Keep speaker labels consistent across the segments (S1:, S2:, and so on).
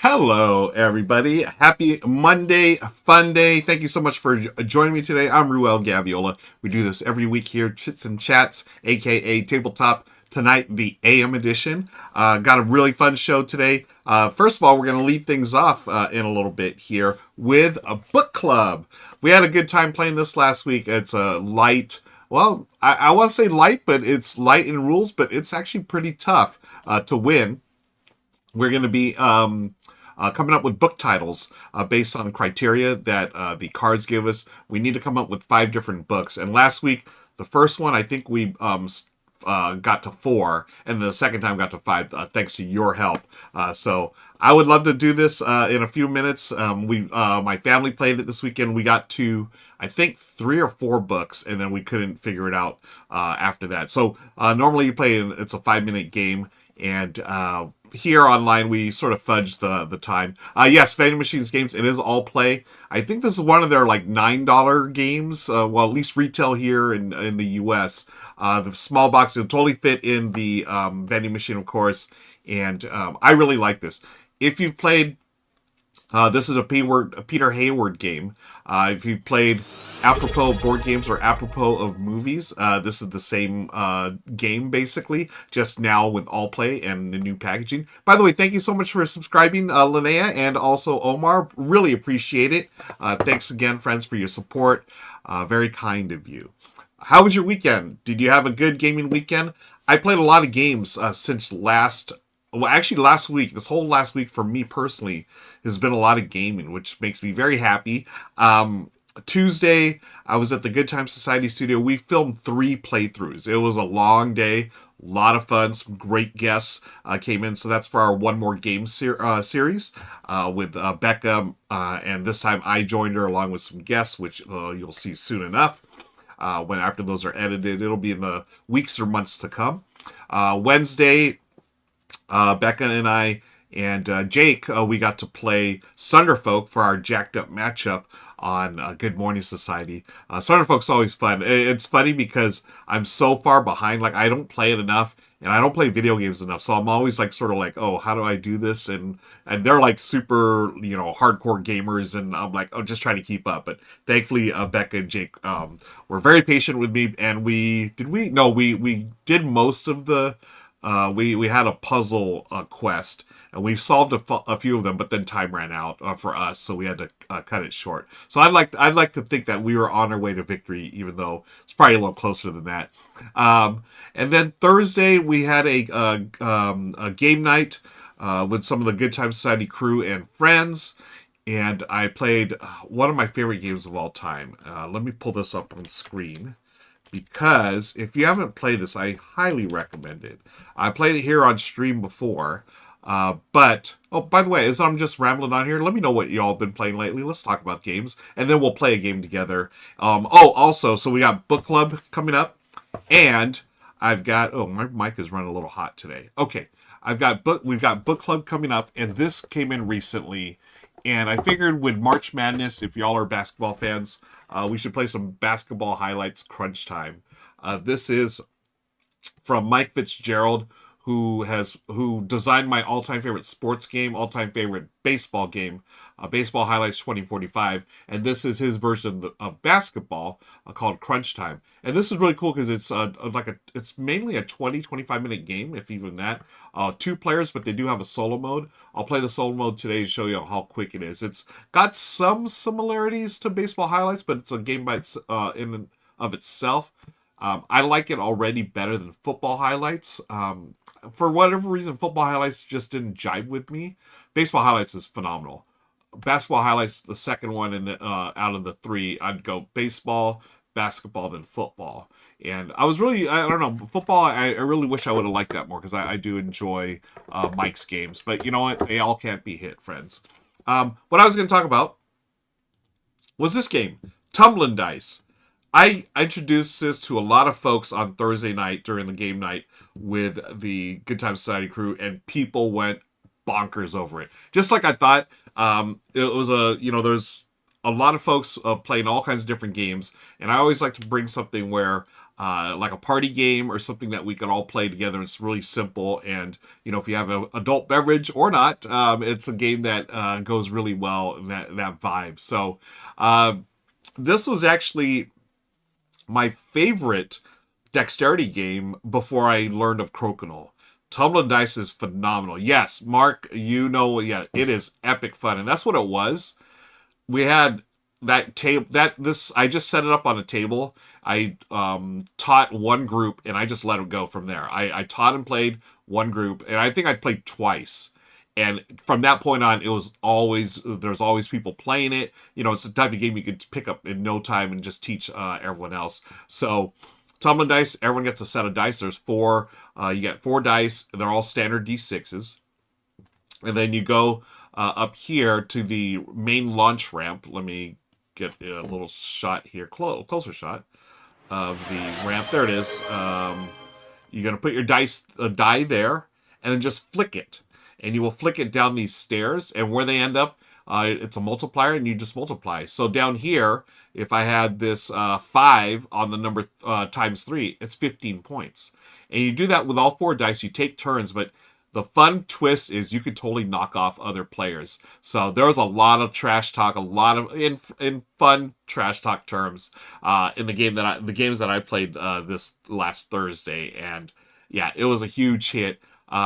S1: Hello, everybody. Happy Monday, fun day. Thank you so much for joining me today. I'm Ruel Gaviola. We do this every week here, Chits and Chats, aka Tabletop. Tonight, the AM edition. Got a really fun show today. First of all, we're going to lead things off in a little bit here with a book club. We had a good time playing this last week. It's a light. Well, I want to say light, but it's light in rules, but it's actually pretty tough to win. We're going to be coming up with book titles based on criteria that the cards give us. We need to come up with 5 different books. And last week, the first one, I think we got to 4, and the second time got to 5, thanks to your help. So I would love to do this in a few minutes. My family played it this weekend. We got to, I think, 3 or 4 books, and then we couldn't figure it out after that. So normally you play, it's a 5-minute game, and here online we sort of fudge the time. Yes, Vending Machines games, it is all play. I think this is one of their like $9 games, well, at least retail here in the US. The small box will totally fit in the vending machine, of course, and I really like this. If you've played, this is a Peter Hayward game. If you've played apropos of board games or apropos of movies, this is the same game, basically, just now with all play and the new packaging. By the way, thank you so much for subscribing, Linnea and also Omar. Really appreciate it. Thanks again, friends, for your support. Very kind of you. How was your weekend? Did you have a good gaming weekend? I played a lot of games since last week. This whole last week for me personally has been a lot of gaming, which makes me very happy. Tuesday, I was at the Good Time Society studio. We filmed 3 playthroughs. It was a long day, a lot of fun. Some great guests came in. So that's for our One More Game series with Becca. And this time I joined her along with some guests, which you'll see soon enough. When after those are edited, it'll be in the weeks or months to come. Wednesday, Becca and I and Jake, we got to play Sunderfolk for our jacked up matchup on Good Morning Society. Sunderfolk's always fun. It's funny because I'm so far behind. Like, I don't play it enough, and I don't play video games enough. So I'm always like, sort of like, oh, how do I do this? And they're like super, hardcore gamers, and I'm like, oh, just trying to keep up. But thankfully, Becca and Jake were very patient with me, and we did most of the. We had a puzzle quest, and we solved a few of them, but then time ran out for us, so we had to cut it short. So I'd like to think that we were on our way to victory, even though it's probably a little closer than that. And then Thursday we had a game night with some of the Good Time Society crew and friends, and I played one of my favorite games of all time. Let me pull this up on screen, because if you haven't played this, I highly recommend it. I played it here on stream before, but, oh, by the way, as I'm just rambling on here, let me know what y'all have been playing lately. Let's talk about games, and then we'll play a game together. Also, so we got book club coming up, and I've got, my mic is running a little hot today. Okay, we've got book club coming up, and this came in recently, and I figured with March Madness, if y'all are basketball fans, we should play some basketball highlights crunch time. This is from Mike Fitzgerald, who designed my all-time favorite sports game, all-time favorite baseball game, Baseball Highlights 2045, and this is his version of basketball called Crunch Time. And this is really cool because it's it's mainly a 25 minute game, if even that. 2 players, but they do have a solo mode. I'll play the solo mode today to show you how quick it is. It's got some similarities to Baseball Highlights, but it's a game by in and of itself. I like it already better than Football Highlights. For whatever reason, Football Highlights just didn't jive with me. Baseball Highlights is phenomenal. Basketball Highlights, the second one in the out of the 3, I'd go baseball, basketball, then football. And I was really, I don't know, football, I really wish I would have liked that more, because I do enjoy Mike's games. But you know what? They all can't be hit, friends. What I was going to talk about was this game, Tumbling Dice. I introduced this to a lot of folks on Thursday night during the game night with the Good Time Society crew, and people went bonkers over it. Just like I thought. It was there's a lot of folks playing all kinds of different games, and I always like to bring something where like a party game or something that we can all play together. It's really simple, and if you have an adult beverage or not, it's a game that goes really well in that vibe. So this was actually my favorite dexterity game before I learned of Crokinole. Tumbling Dice is phenomenal. Yes, Mark, yeah, it is epic fun, and that's what it was. We had that table I just set it up on a table. I taught one group and I just let it go from there. I taught and played one group, and I think I played twice. And from that point on, there's always people playing it. It's the type of game you could pick up in no time and just teach everyone else. So Tumbling Dice, everyone gets a set of dice. There's four. You get 4 dice. They're all standard D6s. And then you go up here to the main launch ramp. Let me get a little shot here, closer shot of the ramp. There it is. You're going to put your die there, and then just flick it. And you will flick it down these stairs, and where they end up, it's a multiplier, and you just multiply. So down here, if I had this 5 on the number times 3, it's 15 points. And you do that with all 4 dice. You take turns, but the fun twist is you could totally knock off other players. So there was a lot of trash talk, a lot of in fun trash talk terms in the games that I played this last Thursday, and yeah, it was a huge hit.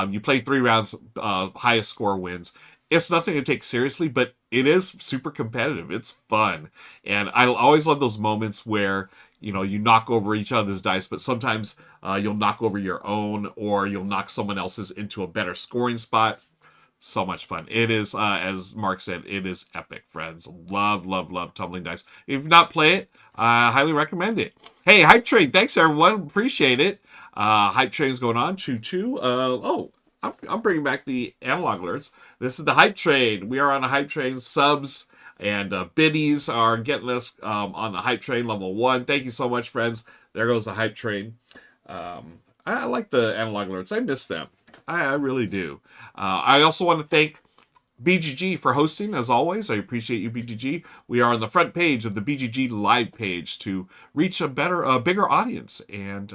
S1: You play 3 rounds, highest score wins. It's nothing to take seriously, but it is super competitive. It's fun, and I always love those moments where you knock over each other's dice, but sometimes you'll knock over your own, or you'll knock someone else's into a better scoring spot. So much fun. It is, as Mark said, it is epic, friends. Love, love, love Tumbling Dice. If you not play it, I highly recommend it. Hey, Hype Train, thanks everyone. Appreciate it. Hype Train's going on. Choo choo. I'm bringing back the analog alerts. This is the Hype Train. We are on a Hype Train. Subs and biddies are getting us on the Hype Train level 1. Thank you so much, friends. There goes the Hype Train. I like the analog alerts. I miss them. I really do. I also want to thank BGG for hosting, as always. I appreciate you, BGG. We are on the front page of the BGG live page to reach a bigger audience, and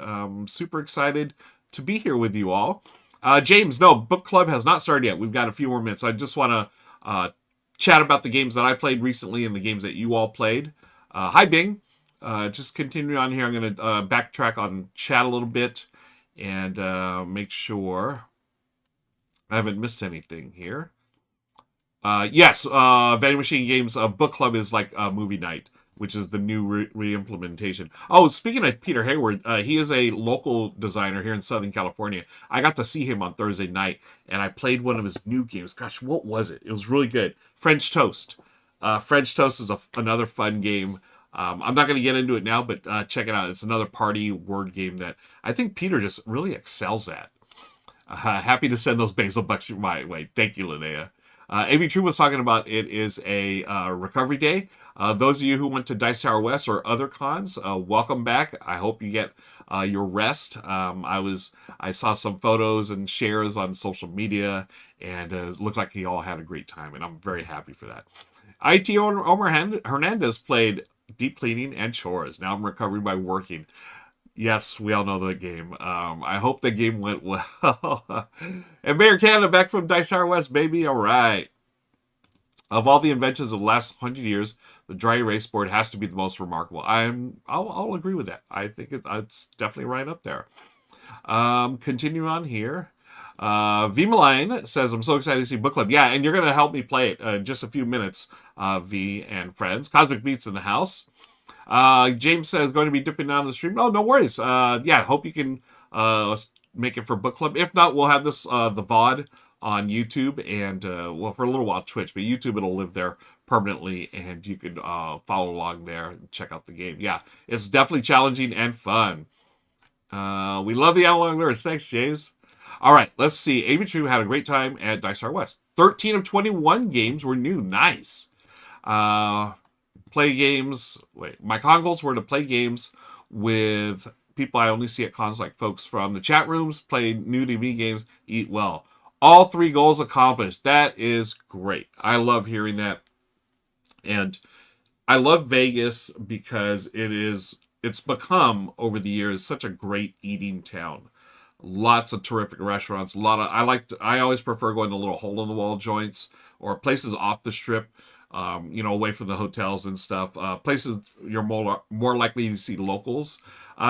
S1: super excited to be here with you all. James, no, book club has not started yet. We've got a few more minutes. I just want to chat about the games that I played recently and the games that you all played. Hi, Bing. Just continuing on here. I'm going to backtrack on chat a little bit and make sure I haven't missed anything here. Yes, Vending Machine Games book club is like movie night, which is the new re-implementation. Oh, speaking of Peter Hayward, he is a local designer here in Southern California. I got to see him on Thursday night, and I played one of his new games. Gosh, what was it? It was really good. French Toast. French Toast is another fun game. I'm not going to get into it now, but check it out. It's another party word game that I think Peter just really excels at. Happy to send those basil bucks my way. Thank you, Linnea. AB True was talking about it is a recovery day. Those of you who went to Dice Tower West or other cons, welcome back. I hope you get your rest. I saw some photos and shares on social media, and it looked like you all had a great time, and I'm very happy for that. IT Omar Hernandez played Deep Cleaning and Chores. Now I'm recovering by working. Yes, we all know the game. I hope the game went well. And Mayor Canada back from Dice Tower West, baby. All right. Of all the inventions of the last 100 years, the dry erase board has to be the most remarkable. I'll agree with that. I think it's definitely right up there. Continue on here. V Malign says, I'm so excited to see Book Club. Yeah, and you're going to help me play it in just a few minutes, V and friends. Cosmic Beats in the house. James says, going to be dipping down the stream. Oh, no worries. Yeah, hope you can make it for Book Club. If not, we'll have this, the VOD on YouTube and, well, for a little while, Twitch. But YouTube, it'll live there permanently, and you can follow along there and check out the game. Yeah, it's definitely challenging and fun. We love the analog alerts. Thanks, James. All right, let's see. AB True had a great time at Dice Tower West. 13 of 21 games were new. Nice. Play games. Wait, my con goals were to play games with people I only see at cons, like folks from the chat rooms, play new TV games, eat well. All 3 goals accomplished. That is great. I love hearing that. And I love Vegas because it's become over the years such a great eating town. Lots of terrific restaurants. A lot of I always prefer going to little hole in the wall joints or places off the strip. Away from the hotels and stuff. Places you're more likely to see locals,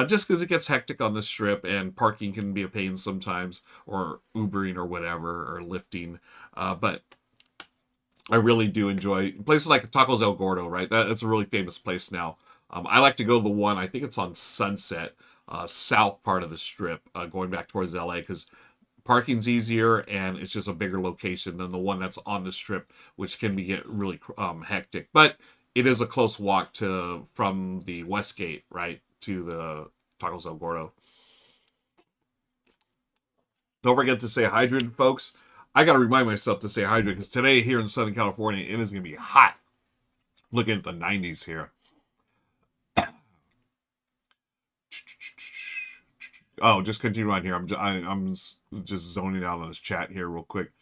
S1: just because it gets hectic on the strip and parking can be a pain sometimes, or Ubering or whatever, or lifting. But I really do enjoy places like Tacos El Gordo, right? That's a really famous place now. I like to go to the one, I think it's on Sunset, south part of the strip, going back towards LA, because parking's easier and it's just a bigger location than the one that's on the strip, which can be get really hectic. But it is a close walk to from the Westgate, right, to the Tacos El Gordo. Don't forget to stay hydrated, folks. I got to remind myself to stay hydrated because today here in Southern California, it is going to be hot. Looking at the 90s here. Oh, just continue on here. I'm just zoning out on this chat here real quick.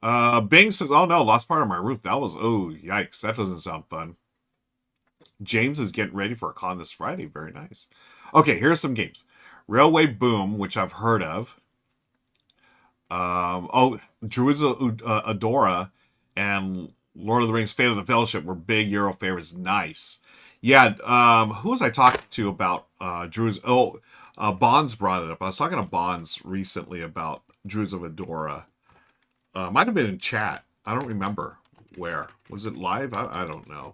S1: Bing says, "Oh no, lost part of my roof. That was yikes. That doesn't sound fun." James is getting ready for a con this Friday. Very nice. Okay, here's some games. Railway Boom, which I've heard of. Druids of Adora and Lord of the Rings Fate of the Fellowship were big Euro favorites. Nice. Yeah, who was I talking to about Druids? Bonds brought it up. I was talking to Bonds recently about Druids of Adora. Might have been in chat. I don't remember where. Was it live? I don't know.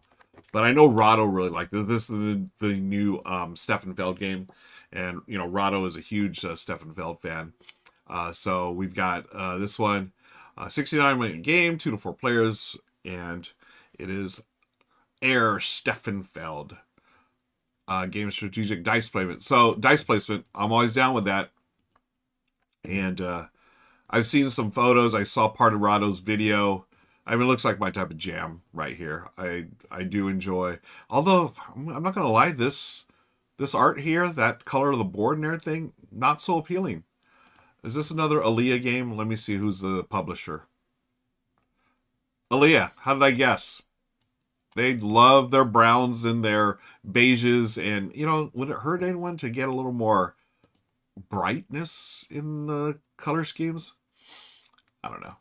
S1: But I know Rado really liked it. This is the new Stefan Feld game. And, Rado is a huge Stefan Feld fan. So we've got this one, 69-minute game, 2 to 4 players, and it is Air Steffenfeld. Game strategic dice placement. So dice placement, I'm always down with that. And I've seen some photos. I saw part of Rado's video. I mean, it looks like my type of jam right here. I do enjoy. Although I'm not gonna lie, this art here, that color of the board and everything, not so appealing. Is this another Aaliyah game? Let me see who's the publisher. Aaliyah, how did I guess? They love their browns and their beiges, and would it hurt anyone to get a little more brightness in the color schemes? I don't know.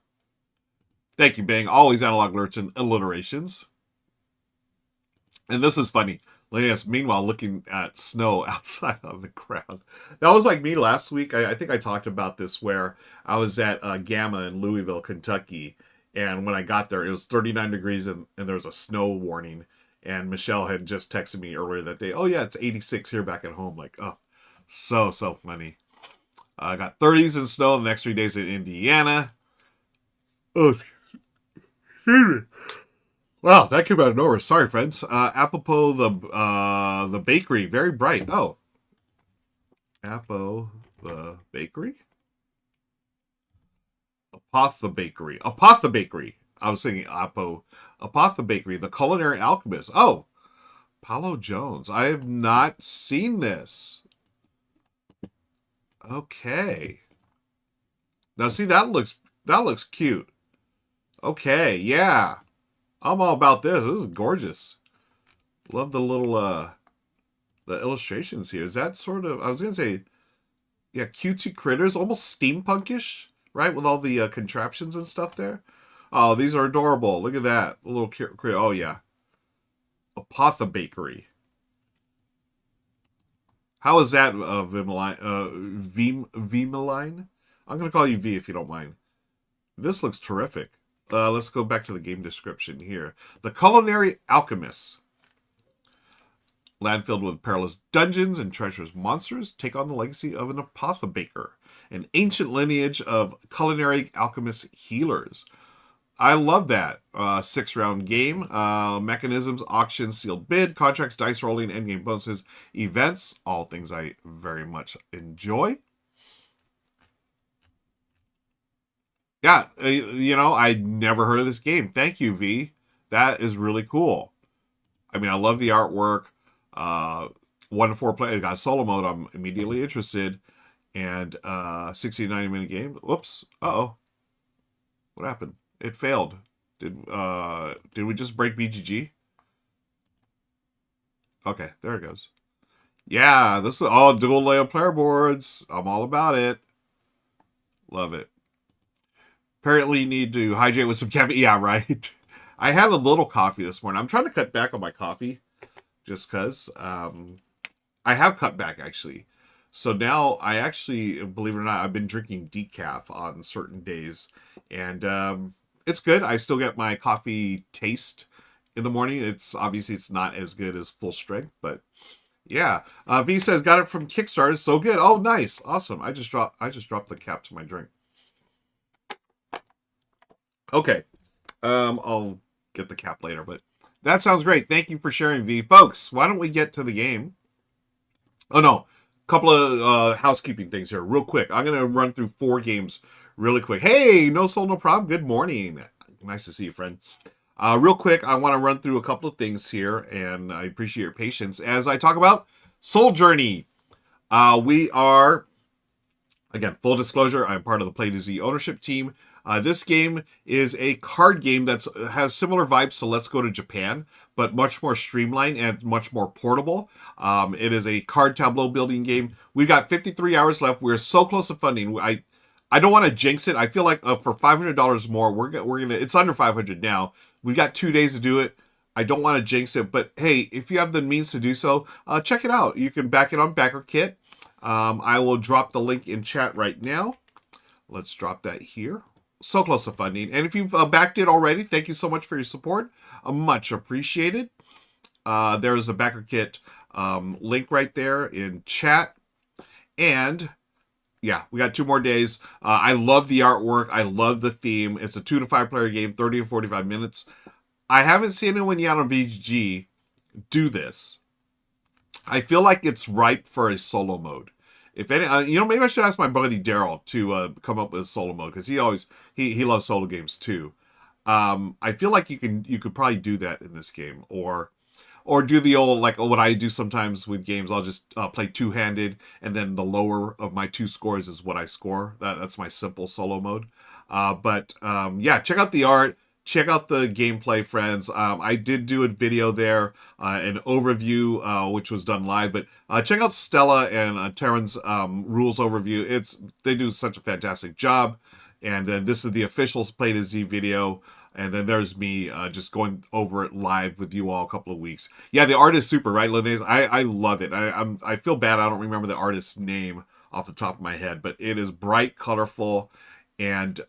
S1: Thank you, Bing. Always analog alerts and alliterations. And this is funny. Yes, meanwhile, looking at snow outside of the crowd. That was like me last week. I think I talked about this where I was at Gamma in Louisville, Kentucky. And when I got there, it was 39 degrees and there was a snow warning. And Michelle had just texted me earlier that day, "Oh, yeah, it's 86 here back at home." Like, oh, so funny. I got 30s in snow the next 3 days in Indiana. Oh, excuse me. Wow, that came out of nowhere. Sorry, friends. Apropos the bakery, very bright. Oh, Apo the bakery, Apothe Bakery. I was thinking Apothe Bakery, the culinary alchemist. Oh, Paulo Jones. I have not seen this. Okay. Now see that looks cute. Okay, yeah. I'm all about this. This is gorgeous. Love the little the illustrations here. Is that sort of, I was gonna say, yeah, cutesy critters, almost steampunkish, right? With all the contraptions and stuff there. Oh, these are adorable. Look at that. A little critter. Oh yeah. Apothe Bakery. How is that, Vimeline? I'm gonna call you V if you don't mind. This looks terrific. Let's go back to the game description here. The Culinary Alchemists. Land filled with perilous dungeons and treacherous monsters take on the legacy of an apothebaker, an ancient lineage of culinary alchemist healers. I love that. 6-round game. Mechanisms, auctions, sealed bid, contracts, dice rolling, endgame bonuses, events. All things I very much enjoy. Yeah, I'd never heard of this game. Thank you, V. That is really cool. I mean, I love the artwork. 1 to 4 play. Got solo mode. I'm immediately interested. And 60 to 90 minute game. Whoops. Uh-oh. What happened? It failed. Did we just break BGG? Okay, there it goes. Yeah, this is all dual layer player boards. I'm all about it. Love it. Apparently, you need to hydrate with some caffeine. Yeah, right. I had a little coffee this morning. I'm trying to cut back on my coffee just because. I have cut back actually. So now I actually, believe it or not, I've been drinking decaf on certain days. And it's good. I still get my coffee taste in the morning. It's not as good as full strength, but yeah. V says got it from Kickstarter. So good. Oh, nice. Awesome. I just dropped the cap to my drink. Okay. I'll get the cap later, but that sounds great. Thank you for sharing, V. Folks, why don't we get to the game? Oh, no. Couple of housekeeping things here, real quick. I'm going to run through 4 games really quick. Hey, no soul, no problem. Good morning. Nice to see you, friend. Real quick, I want to run through a couple of things here, and I appreciate your patience as I talk about Soul Journey. We are, again, full disclosure, I'm part of the Play to Z ownership team. This game is a card game that has similar vibes to Let's Go to Japan, but much more streamlined and much more portable. It is a card tableau building game. We've got 53 hours left. We're so close to funding. I don't want to jinx it. I feel like for $500 more, we're gonna. It's under 500 now. We got 2 days to do it. I don't want to jinx it, but hey, if you have the means to do so, check it out. You can back it on BackerKit. I will drop the link in chat right now. Let's drop that here. So close to funding. And if you've backed it already, thank you so much for your support. Much appreciated. There's the BackerKit link right there in chat. And yeah, we got 2 more days. I love the artwork. I love the theme. It's a 2 to 5 player game, 30 to 45 minutes. I haven't seen anyone yet on BGG do this. I feel like it's ripe for a solo mode. If any, maybe I should ask my buddy Daryl to come up with a solo mode because he loves solo games too. I feel like you could probably do that in this game, or do the old what I do sometimes with games. I'll just play 2-handed, and then the lower of my 2 scores is what I score. That's my simple solo mode. Yeah, check out the art. Check out the gameplay, friends. I did do a video there, an overview, which was done live. But check out Stella and Terran's rules overview. They do such a fantastic job. And then this is the official Play to Z video. And then there's me just going over it live with you all a couple of weeks. Yeah, the art is super, right, Linnaeus? I love it. I feel bad I don't remember the artist's name off the top of my head. But it is bright, colorful, and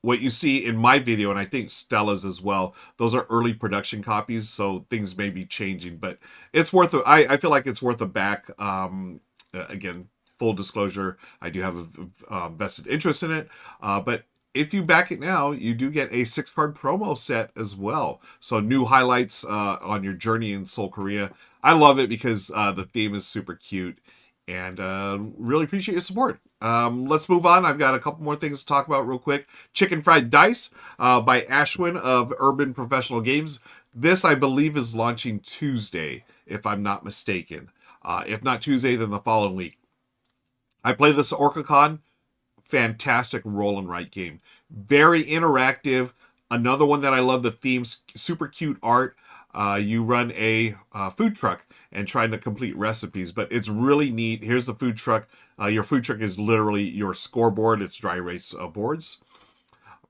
S1: what you see in my video, and I think Stella's as well, those are early production copies, so things may be changing, but it's worth it. I feel like it's worth a back. Again, full disclosure, I do have a vested interest in it, but if you back it now, you do get a 6-card promo set as well. So new highlights on your journey in Seoul, Korea. I love it because the theme is super cute, and really appreciate your support. Let's move on. I've got a couple more things to talk about real quick. Chicken Fried Dice by Ashwin of Urban Professional Games. This, I believe, is launching Tuesday, if I'm not mistaken. If not Tuesday, then the following week. I played this at OrcaCon. Fantastic roll and write game. Very interactive. Another one that I love, the themes, super cute art. You run a food truck and trying to complete recipes, but it's really neat. Here's the food truck. Your food truck is literally your scoreboard. It's dry erase boards.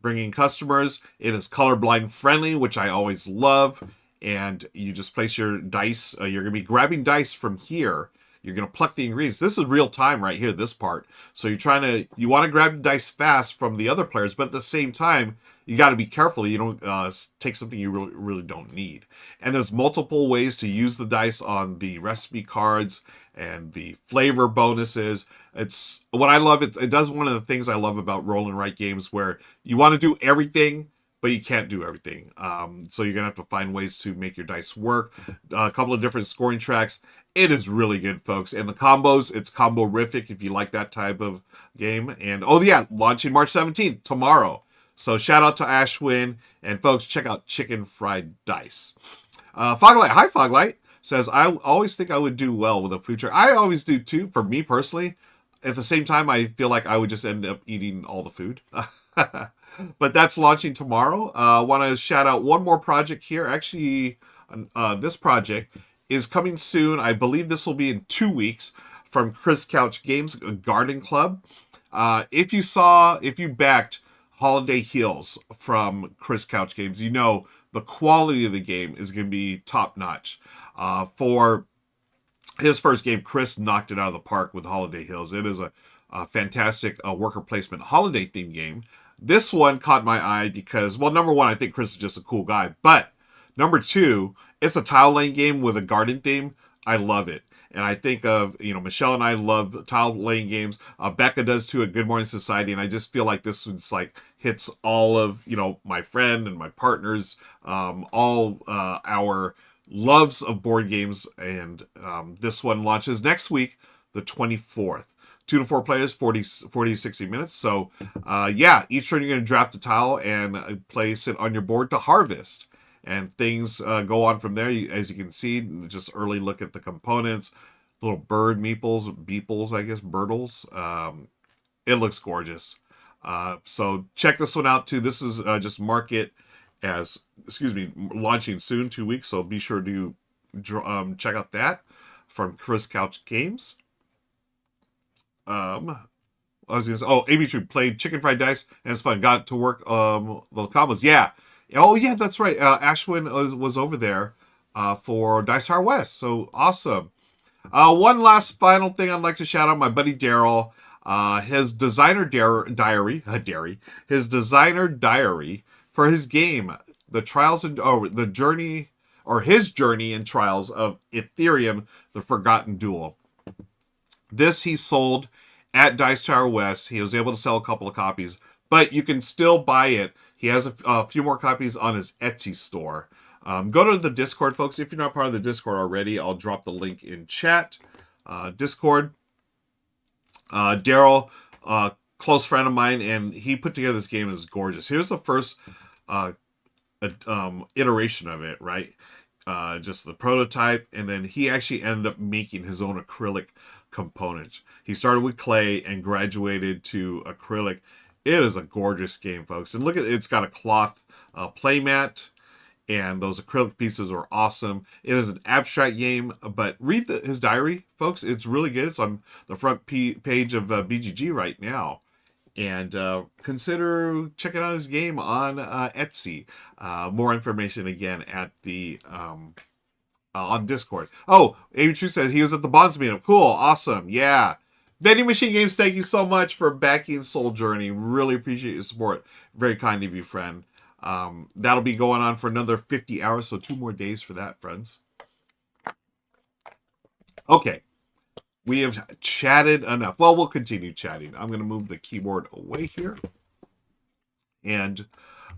S1: Bringing customers. It is colorblind friendly, which I always love. And you just place your dice. You're going to be grabbing dice from here. You're going to pluck the ingredients. This is real time right here, this part. So you want to grab the dice fast from the other players, but at the same time, you got to be careful. You don't take something you really don't need. And there's multiple ways to use the dice on the recipe cards and the flavor bonuses. It's what I love. It does one of the things I love about roll and write games where you want to do everything, but you can't do everything. So you're going to have to find ways to make your dice work. A couple of different scoring tracks. It is really good, folks. And the combos, it's combo-rific if you like that type of game. And, oh yeah, launching March 17th, tomorrow. So shout out to Ashwin. And folks, check out Chicken Fried Dice. Foglight, hi Foglight, says, I always think I would do well with a food truck. I always do too, for me personally. At the same time, I feel like I would just end up eating all the food. But that's launching tomorrow. Want to shout out one more project here. Actually, this project is coming soon. I believe this will be in 2 weeks from Chris Couch Games Garden Club. If you backed Holiday Heals from Chris Couch Games, you know the quality of the game is going to be top notch. For his first game, Chris knocked it out of the park with Holiday Hills. It is a fantastic worker placement holiday themed game. This one caught my eye because, well, number one, I think Chris is just a cool guy. But number two, it's a tile laying game with a garden theme. I love it. And I think of, Michelle and I love tile laying games. Becca does too at Good Morning Society. And I just feel like this one's like hits all of, my friend and my partners, all our loves of board games. And this one launches next week, the 24th. 2 to 4 players, 40 to 60 minutes. So, each turn you're going to draft a tile and place it on your board to harvest. And things go on from there. As you can see, just early look at the components. Little bird beeples, I guess, birdles. It looks gorgeous. So check this one out, too. This is just mark it as, launching soon, 2 weeks. So be sure to check out that from Chris Couch Games. I was gonna say, AB Tree played Chicken Fried Dice, and it's fun. Got to work the combos. Yeah. Oh, yeah, that's right. Ashwin was over there for Dice Tower West. So awesome. One last final thing I'd like to shout out my buddy Daryl. His designer diary for his game, the trials and the journey, or his journey and trials of Ethereum, the Forgotten Duel. This he sold at Dice Tower West. He was able to sell a couple of copies, but you can still buy it. He has a few more copies on his Etsy store. Go to the Discord, folks. If you're not part of the Discord already, I'll drop the link in chat. Discord. Daryl, close friend of mine, and he put together this game. Is gorgeous. Here's the first iteration of it, right? Just the prototype, and then he actually ended up making his own acrylic components. He started with clay and graduated to acrylic. It is a gorgeous game, folks. And look at it. It's got a cloth playmat, and those acrylic pieces are awesome. It is an abstract game, but read his diary, folks. It's really good. It's on the front page of BGG right now. And consider checking out his game on Etsy. More information, again, at the on Discord. Oh, AB True says he was at the Bonds meetup. Cool. Awesome. Yeah. Vending Machine Games, thank you so much for backing Soul Journey. Really appreciate your support. Very kind of you, friend. That'll be going on for another 50 hours, so 2 more days for that, friends. Okay. We have chatted enough. Well, we'll continue chatting. I'm going to move the keyboard away here. And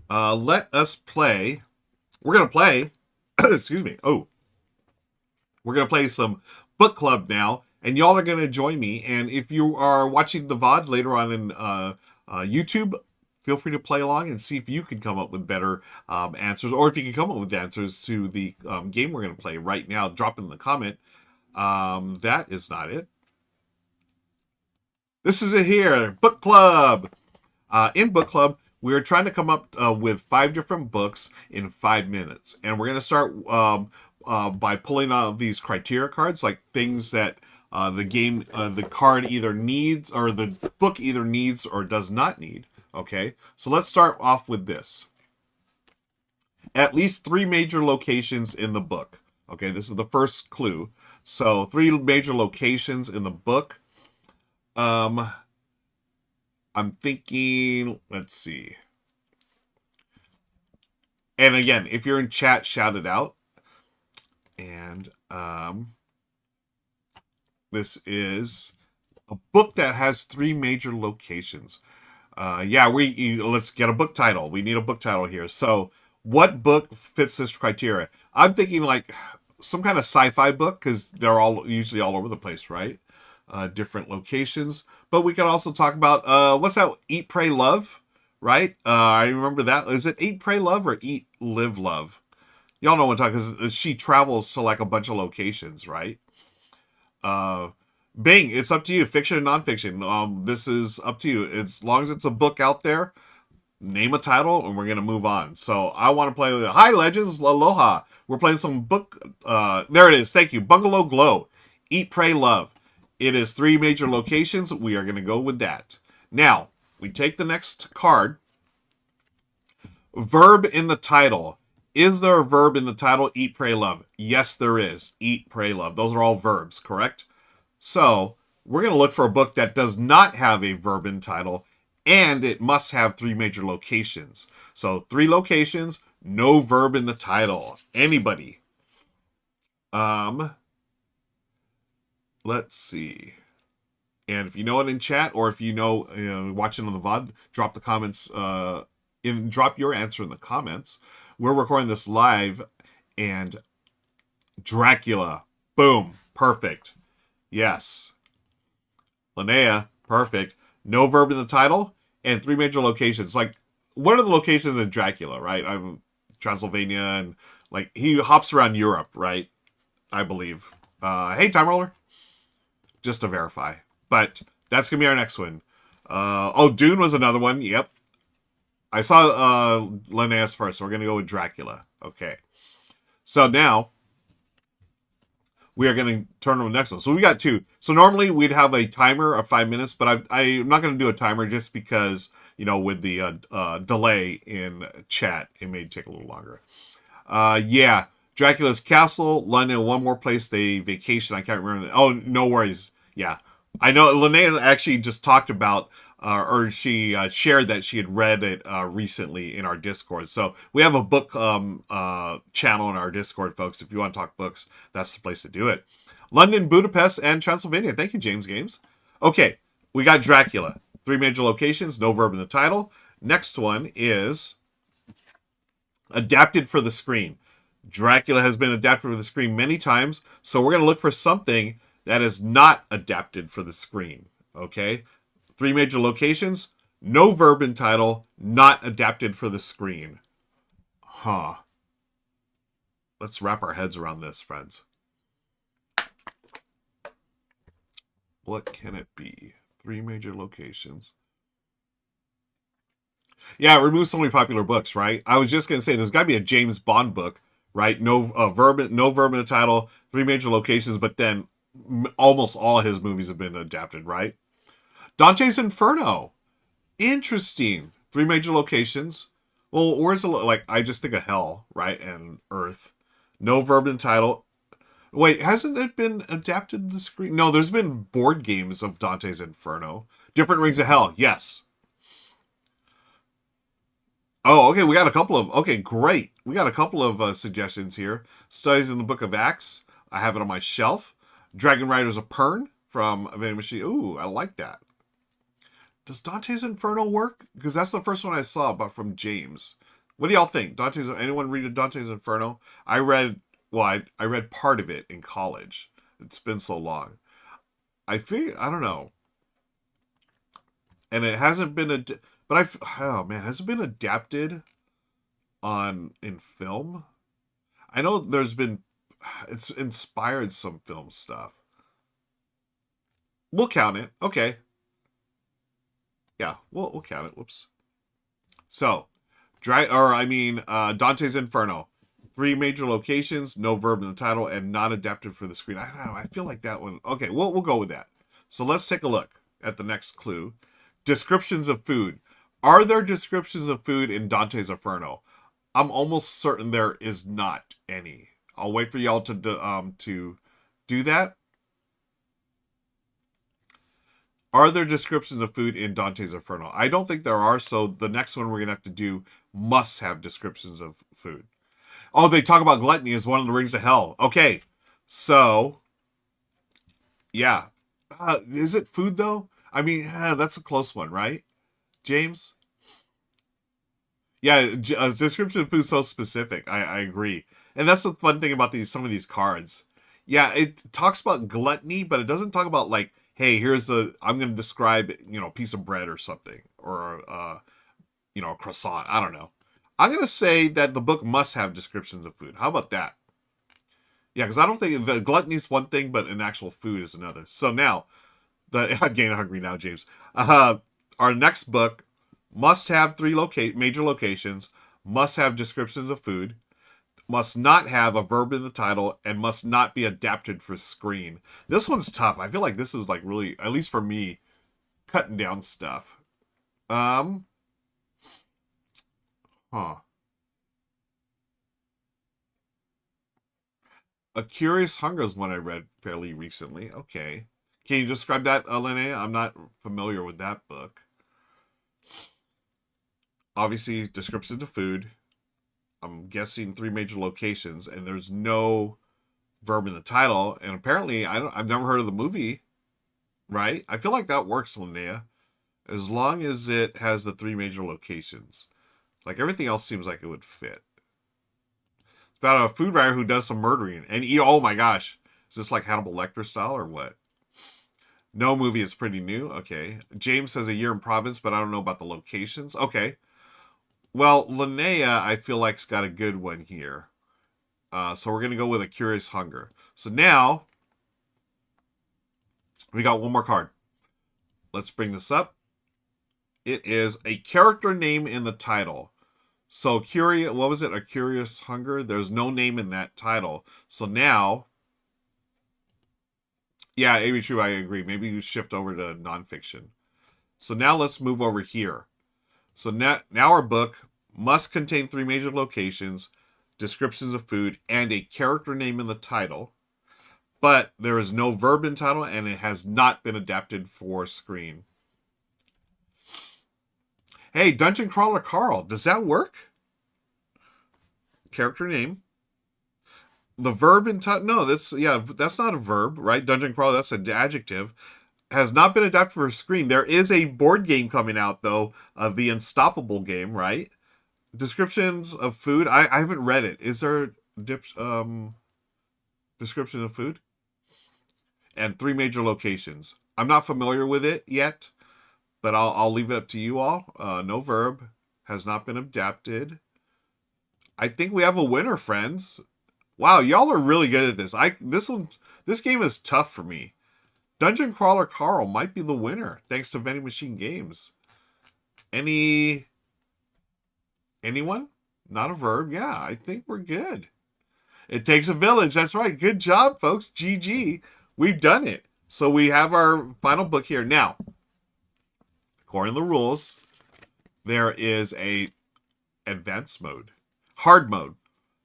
S1: let us play. We're going to play. Excuse me. Oh. We're going to play some book club now. And y'all are going to join me. And if you are watching the VOD later on in YouTube, feel free to play along and see if you can come up with better answers. Or if you can come up with answers to the game we're going to play right now. Drop it in the comment. That is not it. This is it here. Book club. In book club, we're trying to come up with 5 different books in 5 minutes. And we're going to start by pulling out these criteria cards, like things that the card either needs, or the book either needs or does not need. Okay, so let's start off with this. At least 3 major locations in the book. Okay, this is the first clue. So 3 major locations in the book. I'm thinking, let's see. And again, if you're in chat, shout it out. And this is a book that has 3 major locations. Let's get a book title. We need a book title here. So what book fits this criteria? I'm thinking like some kind of sci-fi book, because they're all usually all over the place, right? Different locations. But we can also talk about, what's that? Eat, Pray, Love, right? I remember that. Is it Eat, Pray, Love or Eat, Live, Love? Y'all know what I'm talking, because she travels to like a bunch of locations, right? Bing, it's up to you. Fiction and nonfiction. This is up to you. As long as it's a book out there, name a title, and we're going to move on. So I want to play with it. Hi, Legends. Aloha. We're playing some book. There it is. Thank you. Bungalow Glow. Eat, Pray, Love. It is 3 major locations. We are going to go with that. Now, we take the next card. Verb in the title. Is there a verb in the title? Eat, pray, love. Yes, there is. Eat, pray, love. Those are all verbs, correct? So, we're going to look for a book that does not have a verb in title, and it must have 3 major locations. So, 3 locations, no verb in the title. Anybody? Let's see. And if you know it in chat, or if you know, watching on the VOD, drop the comments, drop your answer in the comments. We're recording this live, and Dracula, boom, perfect. Yes. Linnea, perfect. No verb in the title, and 3 major locations. Like, what are the locations in Dracula, right? Transylvania, and, like, he hops around Europe, right? I believe. Hey, Time Roller. Just to verify. But that's going to be our next one. Dune was another one. Yep. I saw Linnaeus first, so we're going to go with Dracula. Okay. So now, we are going to turn to the next one. So we got 2. So normally we'd have a timer of 5 minutes, but I'm not going to do a timer just because, with the delay in chat, it may take a little longer. Yeah. Dracula's Castle, London, one more place they vacation. I can't remember. Oh, no worries. Yeah. I know Linnea actually just talked about, or she shared that she had read it recently in our Discord. So we have a book channel in our Discord, folks. If you want to talk books, that's the place to do it. London, Budapest, and Transylvania. Thank you, James Games. Okay, we got Dracula. 3 major locations, no verb in the title. Next one is adapted for the screen. Dracula has been adapted for the screen many times, so we're going to look for something that is not adapted for the screen. Okay? 3 major locations, no verb in title, not adapted for the screen. Huh. Let's wrap our heads around this, friends. What can it be? 3 major locations. Yeah, it removes so many popular books, right? I was just going to say, there's got to be a James Bond book, right? No verb in the title, 3 major locations, but then almost all his movies have been adapted, right? Dante's Inferno. Interesting. 3 major locations. Well, where's I just think of hell, right? And earth. No verb in title. Wait, hasn't it been adapted to the screen? No, there's been board games of Dante's Inferno. Different Rings of Hell. Yes. Oh, okay. We got a couple of... Okay, great. We got a couple of suggestions here. Studies in the Book of Acts. I have it on my shelf. Dragon Riders of Pern from Vending Machine. Ooh, I like that. Does Dante's Inferno work? Because that's the first one I saw, but from James. What do y'all think? Anyone read Dante's Inferno? I read part of it in college. It's been so long. I don't know. And it hasn't been has it been adapted in film? I know it's inspired some film stuff. We'll count it. Okay. Yeah, we'll count it. Whoops. So, Dante's Inferno. 3 major locations, no verb in the title, and not adapted for the screen. I don't know. I feel like that one. Okay, we'll go with that. So let's take a look at the next clue. Descriptions of food. Are there descriptions of food in Dante's Inferno? I'm almost certain there is not any. I'll wait for y'all to do that. Are there descriptions of food in Dante's Inferno? I don't think there are, so the next one we're going to have to do must have descriptions of food. Oh, they talk about gluttony as one of the rings of hell. Okay, so, yeah. Is it food, though? I mean, that's a close one, right? James? Yeah, description of food is so specific. I agree. And that's the fun thing about some of these cards. Yeah, it talks about gluttony, but it doesn't talk about, like, hey, I'm going to describe, a piece of bread or something. Or, a croissant. I don't know. I'm going to say that the book must have descriptions of food. How about that? Yeah, because I don't think the gluttony is one thing, but an actual food is another. So now, I'm getting hungry now, James. Our next book must have three major locations, must have descriptions of food, must not have a verb in the title, and must not be adapted for screen. This one's tough. I feel like this is like really, at least for me, cutting down stuff. Um, huh. A Curious Hunger is one I read fairly recently. Okay. Can you describe that, Linnea? I'm not familiar with that book. Obviously, descriptions of food. I'm guessing three major locations, and there's no verb in the title. And apparently, I've never heard of the movie. Right? I feel like that works, Linnea, as long as it has the three major locations. Like everything else seems like it would fit. It's about a food writer who does some murdering and eat. Oh my gosh, is this like Hannibal Lecter style or what? No movie is pretty new. Okay. James says A Year in Province, but I don't know about the locations. Okay. Well, Linnea, I feel like's got a good one here. So we're going to go with A Curious Hunger. So now, we got one more card. Let's bring this up. It is a character name in the title. So, what was it? A Curious Hunger? There's no name in that title. So now, yeah, maybe true, I agree. Maybe you shift over to nonfiction. So now let's move over here. So now our book must contain three major locations, descriptions of food, and a character name in the title. But there is no verb in title, and it has not been adapted for screen. Hey, Dungeon Crawler Carl, does that work? Character name. The verb in title, no, that's not a verb, right? Dungeon Crawler, that's an adjective. Has not been adapted for screen. There is a board game coming out, though, of the Unstoppable game, right? Descriptions of food. I haven't read it. Is there description of food? And three major locations. I'm not familiar with it yet, but I'll leave it up to you all. No verb. Has not been adapted. I think we have a winner, friends. Wow, y'all are really good at this. This game is tough for me. Dungeon Crawler Carl might be the winner, thanks to Vending Machine Games. Anyone? Not a verb? Yeah, I think we're good. It takes a village. That's right. Good job, folks. GG. We've done it. So we have our final book here. Now, according to the rules, there is a advanced mode. Hard mode.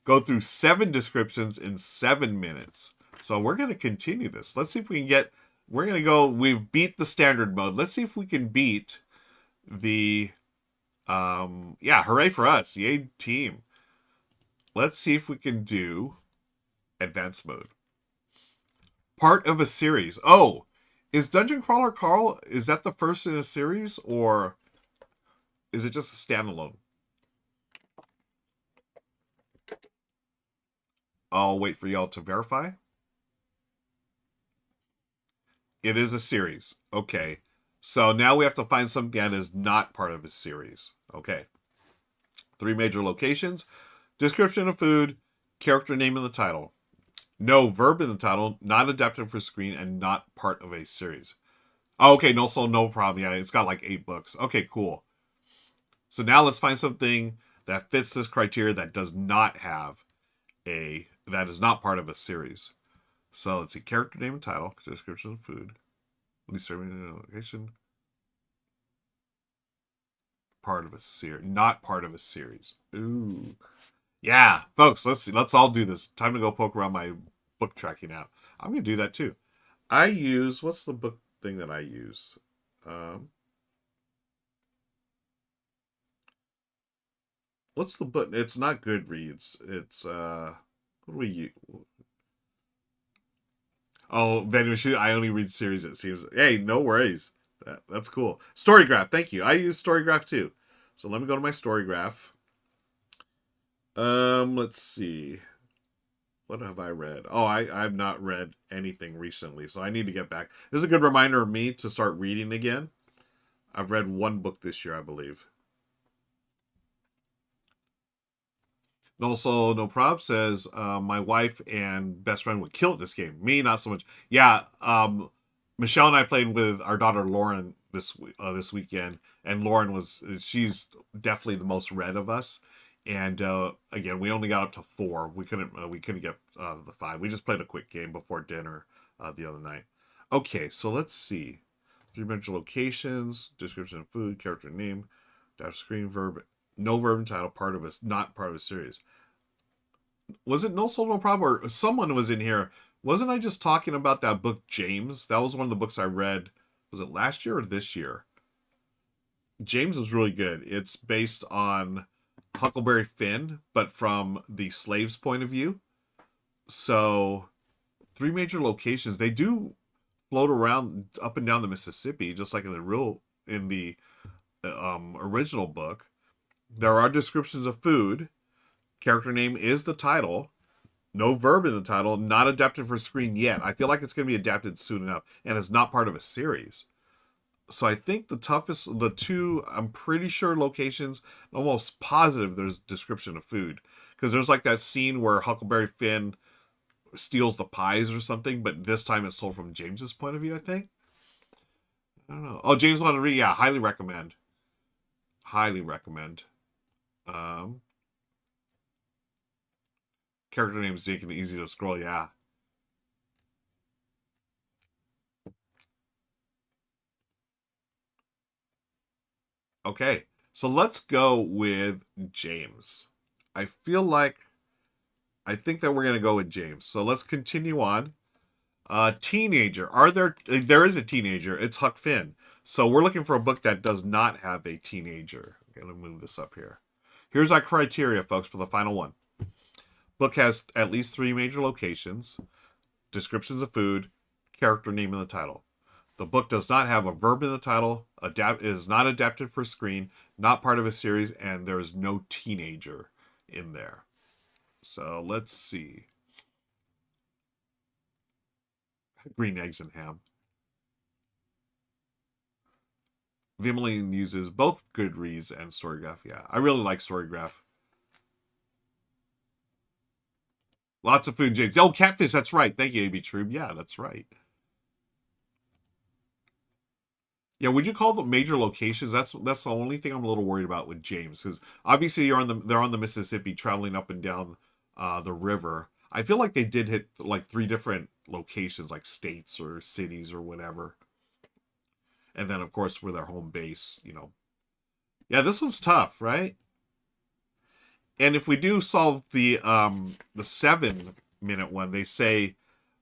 S1: Go through 7 descriptions in 7 minutes. So we're going to continue this. Let's see if we can get... We're going to go... We've beat the standard mode. Let's see if we can beat the... yeah, hooray for us. Yay, team. Let's see if we can do advanced mode. Part of a series. Oh, is Dungeon Crawler Carl, is that the first in a series, or is it just a standalone? I'll wait for y'all to verify. It is a series. Okay. So now we have to find something that is not part of a series. Okay. 3 major locations. Description of food. Character name in the title. No verb in the title. Not adapted for screen and not part of a series. Oh, okay. No problem. Yeah, it's got like 8 books. Okay, cool. So now let's find something that fits this criteria that does not have that is not part of a series. So let's see, character name and title, description of food, at least serving location, part of a series, not part of a series. Ooh, yeah, folks, let's all do this. Time to go poke around my book tracking app. I'm gonna do that too. I use, what's the book thing that I use? What's the book? It's not Goodreads. It's what do we use? Oh, Vending I only read series, it seems. Hey, no worries. That's cool. Storygraph, thank you. I use Storygraph too. So let me go to my Storygraph. Let's see. What have I read? Oh, I've not read anything recently, so I need to get back. This is a good reminder of me to start reading again. I've read 1 book this year, I believe. Also, No Prob says, my wife and best friend would kill at this game. Me, not so much. Yeah, Michelle and I played with our daughter Lauren this weekend, and Lauren she's definitely the most read of us. And again, we only got up to 4. We couldn't get the 5. We just played a quick game before dinner the other night. Okay, so let's see. 3-dimensional locations, description of food, character name, dash screen verb, no verb and title, not part of a series. Was it No Soul No Problem, or someone was in here? Wasn't I just talking about that book James? That was one of the books I read. Was it last year or this year? James was really good. It's based on Huckleberry Finn, but from the slave's point of view. So 3 major locations. They do float around up and down the Mississippi, just like in the original book. There are descriptions of food. Character name is the title. No verb in the title. Not adapted for screen yet. I feel like it's going to be adapted soon enough, and it's not part of a series. So I think the 2, I'm pretty sure locations, almost positive there's description of food. Because there's like that scene where Huckleberry Finn steals the pies or something, but this time it's told from James's point of view, I think. I don't know. Oh, James wanted to read. Yeah, highly recommend. Highly recommend. Character name is making it easy to scroll, yeah. Okay, so let's go with James. I think that we're going to go with James. So let's continue on. Teenager. There is a teenager. It's Huck Finn. So we're looking for a book that does not have a teenager. I'm going to move this up here. Here's our criteria, folks, for the final one. Book has at least 3 major locations, descriptions of food, character name in the title. The book does not have a verb in the title, is not adapted for screen, not part of a series, and there is no teenager in there. So let's see. Green Eggs and Ham. Vimeline uses both Goodreads and Storygraph. Yeah, I really like Storygraph. Lots of food, James. Oh, catfish. That's right. Thank you, A.B. Trube. Yeah, that's right. Yeah, would you call them major locations? That's the only thing I'm a little worried about with James, because obviously they're on the Mississippi, traveling up and down the river. I feel like they did hit like 3 different locations, like states or cities or whatever, and then of course with their home base. Yeah, this one's tough, right? And if we do solve the 7-minute one, they say,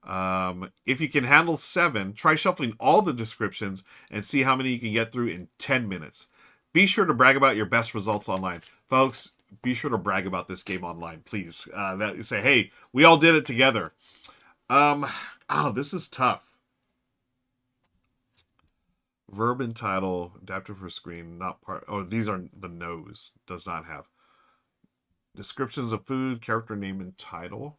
S1: if you can handle 7, try shuffling all the descriptions and see how many you can get through in 10 minutes. Be sure to brag about your best results online. Folks, be sure to brag about this game online, please. Say, hey, we all did it together. This is tough. Verb and title, adapted for screen, not part. Oh, these are the no's. Does not have. Descriptions of food, character name, and title.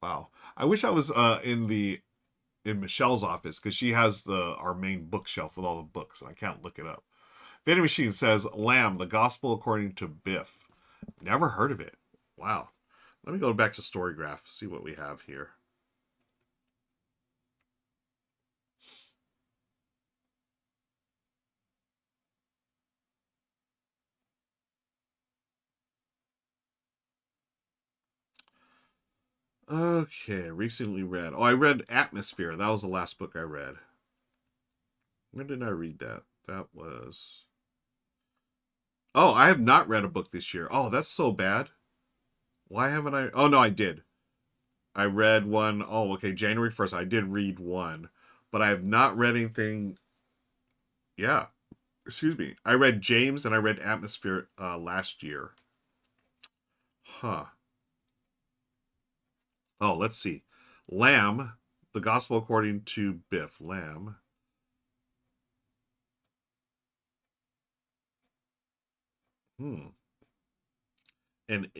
S1: Wow. I wish I was in Michelle's office, because she has our main bookshelf with all the books, and I can't look it up. Vending Machine says, Lamb, the Gospel According to Biff. Never heard of it. Wow. Let me go back to Storygraph, see what we have here. Okay, recently read. Oh, I read Atmosphere. That was the last book I read. When did I read that? That was... Oh, I have not read a book this year. Oh, that's so bad. Why haven't I... Oh, no, I did. I read one... Oh, okay, January 1st. I did read one. But I have not read anything... Yeah. Excuse me. I read James and I read Atmosphere last year. Huh. Oh, let's see. Lamb, the Gospel According to Biff. Lamb. An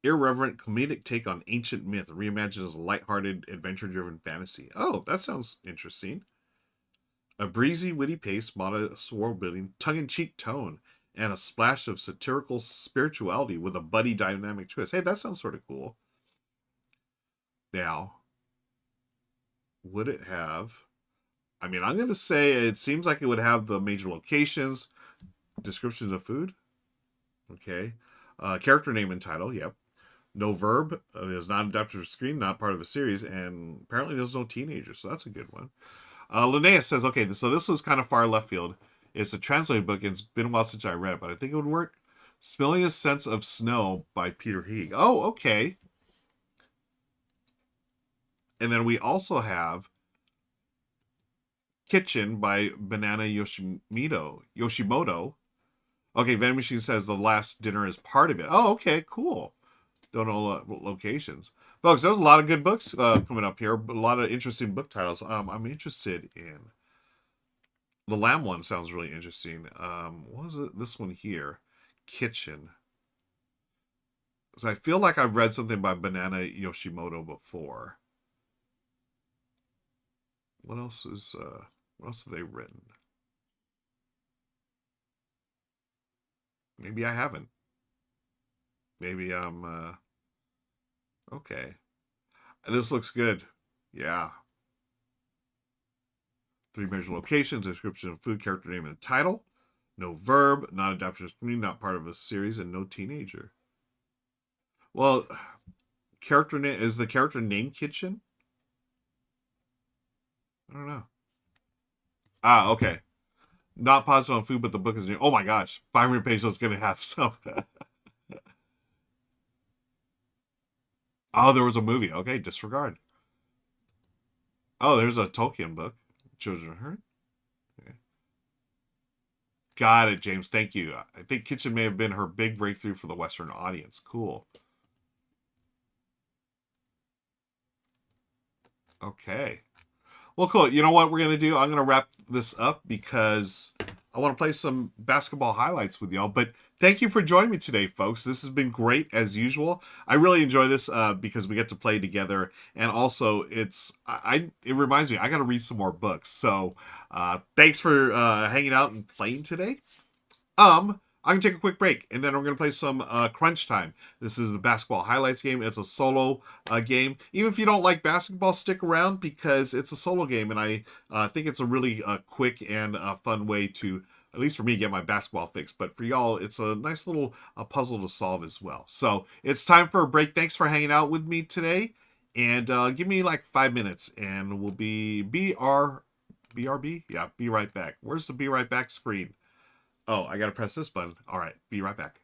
S1: irreverent comedic take on ancient myth, reimagined as a lighthearted, adventure-driven fantasy. Oh, that sounds interesting. A breezy, witty pace, modest world-building, tongue-in-cheek tone, and a splash of satirical spirituality with a buddy dynamic twist. Hey, that sounds sort of cool. Now, would it have? I mean, I'm going to say it seems like it would have the major locations, descriptions of food. Okay. Character name and title. Yep. No verb. Is not adapted to screen, not part of a series, and apparently there's no teenagers, so that's a good one. Linnaeus says, okay, so this was kind of far left field. It's a translated book, and it's been a while since I read it, but I think it would work. Smelling a Sense of Snow by Peter Heeg. Oh, okay. And then we also have Kitchen by Banana Yoshimoto. Okay, Vending Machine says The Last Dinner is part of it. Oh, okay, cool. Don't know locations. Folks, there's a lot of good books coming up here. A lot of interesting book titles. I'm interested in... The Lamb one sounds really interesting. What was it? This one here. Kitchen. So I feel like I've read something by Banana Yoshimoto before. What else have they written? Maybe I haven't. Maybe I'm okay. This looks good. Yeah. 3 major locations, description of food, character name, and title. No verb, not adapted to screen, not part of a series, and no teenager. Well, character name is the character name Kitchen? I don't know. Ah, okay. Not positive on food, but the book is new. Oh my gosh, 500 pages is going to have stuff. Oh, there was a movie. Okay, disregard. Oh, there's a Tolkien book. Children of Heart. Okay. Got it, James. Thank you. I think Kitchen may have been her big breakthrough for the Western audience. Cool. Okay. Well, cool. You know what we're going to do? I'm going to wrap this up because I want to play some basketball highlights with y'all. But thank you for joining me today, folks. This has been great as usual. I really enjoy this because we get to play together. And also, it reminds me, I got to read some more books. So thanks for hanging out and playing today. I'm going to take a quick break, and then we're going to play some Crunch Time. This is the basketball highlights game. It's a solo game. Even if you don't like basketball, stick around because it's a solo game, and I think it's a really quick and fun way to, at least for me, get my basketball fix. But for y'all, it's a nice little puzzle to solve as well. So it's time for a break. Thanks for hanging out with me today, and give me like 5 minutes, and we'll be BRB? Yeah, be right back. Where's the be right back screen? Oh, I gotta press this button. All right, be right back.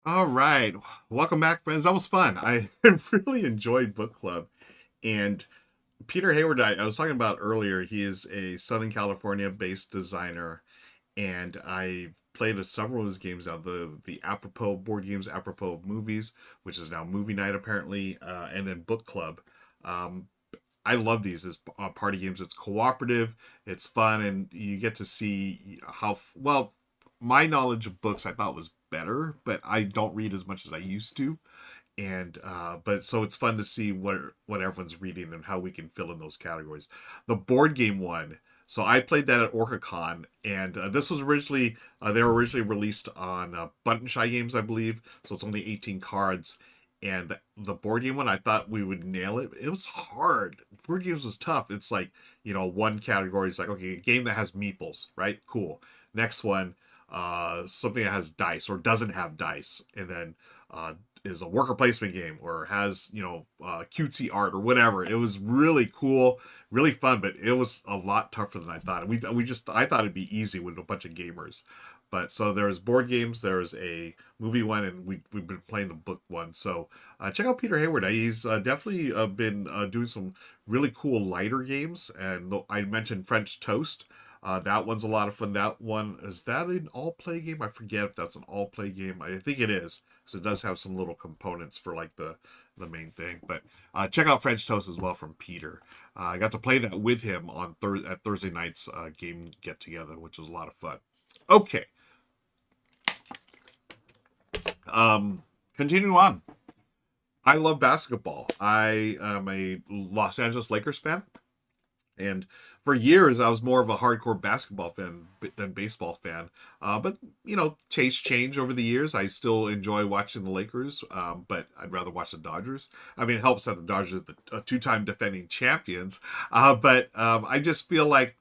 S1: All right. Welcome back, friends. That was fun. I really enjoyed book club. And Peter Hayward, I was talking about earlier, he is a Southern California based designer. And I've played several of his games now. The apropos board games, apropos of movies, which is now movie night apparently, and then book club. Um, I love these as party games. It's cooperative, it's fun, and you get to see how well my knowledge of books I thought was better, but I don't read as much as I used to. And but so it's fun to see what everyone's reading and how we can fill in those categories. The board game one. So I played that at OrcaCon, and this was originally they were originally released on Button Shy Games, I believe. So it's only 18 cards, and the board game one, I thought we would nail it. It was hard. Board games was tough. It's like, one category is like, okay, a game that has meeples, right? Cool. Next one, something that has dice or doesn't have dice, and then is a worker placement game or has cutesy art or whatever. It was really cool, really fun, but it was a lot tougher than I thought. I thought it'd be easy with a bunch of gamers. But so there's board games, there's a movie one, and we've been playing the book one. So check out Peter Hayward. He's definitely been doing some really cool lighter games. And I mentioned French Toast. That one's a lot of fun. That one, is that an all play game? I forget if that's an all play game. I think it is. So it does have some little components for like the main thing. But check out French Toast as well from Peter. I got to play that with him on at Thursday night's game get together, which was a lot of fun. Okay. Continuing on. I love basketball. I am a Los Angeles Lakers fan. And for years, I was more of a hardcore basketball fan than baseball fan. But, tastes change over the years. I still enjoy watching the Lakers, but I'd rather watch the Dodgers. I mean, it helps that the Dodgers are the two-time defending champions. But I just feel like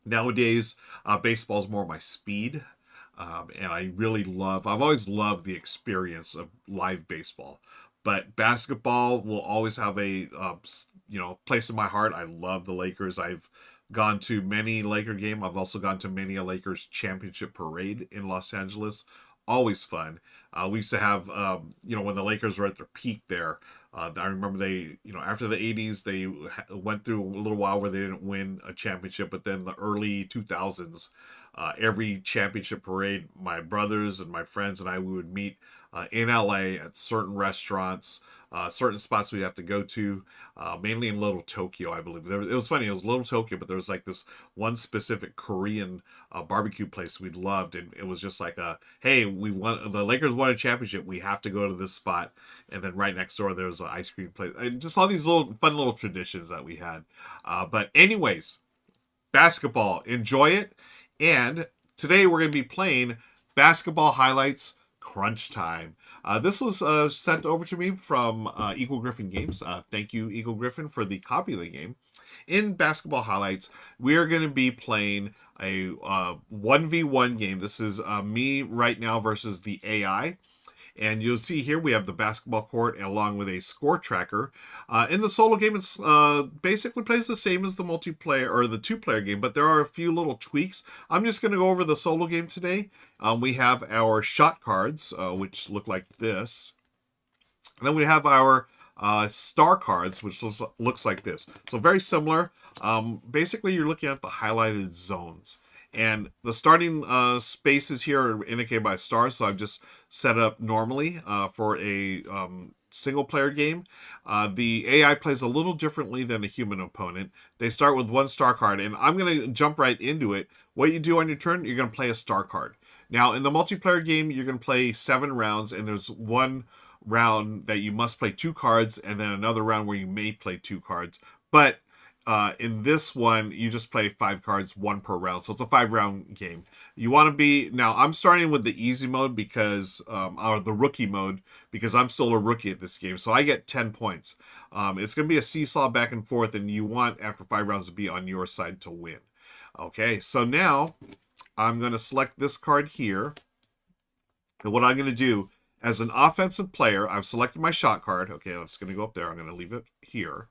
S1: nowadays, baseball is more my speed. And I've always loved the experience of live baseball. But basketball will always have a place in my heart. I love the Lakers. I've gone to many Laker game. I've also gone to many a Lakers championship parade in Los Angeles. Always fun. We used to have, when the Lakers were at their peak there. I remember after the 80s, they went through a little while where they didn't win a championship, but then the early 2000s, every championship parade, my brothers and my friends and I, we would meet in LA at certain restaurants, certain spots we have to go to, mainly in Little Tokyo, I believe. It was funny, it was Little Tokyo, but there was like this one specific Korean barbecue place we loved, and it was just like hey, the Lakers won a championship, we have to go to this spot. And then right next door there's an ice cream place, and just all these fun little traditions that we had. But anyways, basketball, enjoy it. And today we're going to be playing Basketball Highlights Crunch Time. This was sent over to me from Eagle Griffin Games. Thank you, Eagle Griffin, for the copy of the game. In Basketball Highlights, we are going to be playing a 1v1 game. This is me right now versus the AI. And you'll see here we have the basketball court along with a score tracker. In the solo game, it's basically plays the same as the multiplayer or the two-player game, but there are a few little tweaks. I'm just going to go over the solo game today. We have our shot cards, which look like this. And then we have our star cards, which looks like this. So very similar. Basically, you're looking at the highlighted zones. And the starting spaces here are indicated by stars, so I've just set it up normally for a single player game. The AI plays a little differently than a human opponent. They start with one star card, and I'm going to jump right into it. What you do on your turn, you're going to play a star card. Now, in the multiplayer game, you're going to play 7 rounds, and there's one round that you must play 2 cards, and then another round where you may play 2 cards. But in this one, you just play 5 cards, 1 per round. So it's a 5-round game. You want to be... Now, I'm starting with the easy mode because... or the rookie mode, because I'm still a rookie at this game. So I get 10 points. It's going to be a seesaw back and forth, and you want, after 5 rounds, to be on your side to win. Okay, so now I'm going to select this card here. And what I'm going to do, as an offensive player, I've selected my shot card. Okay, I'm just going to go up there. I'm going to leave it here.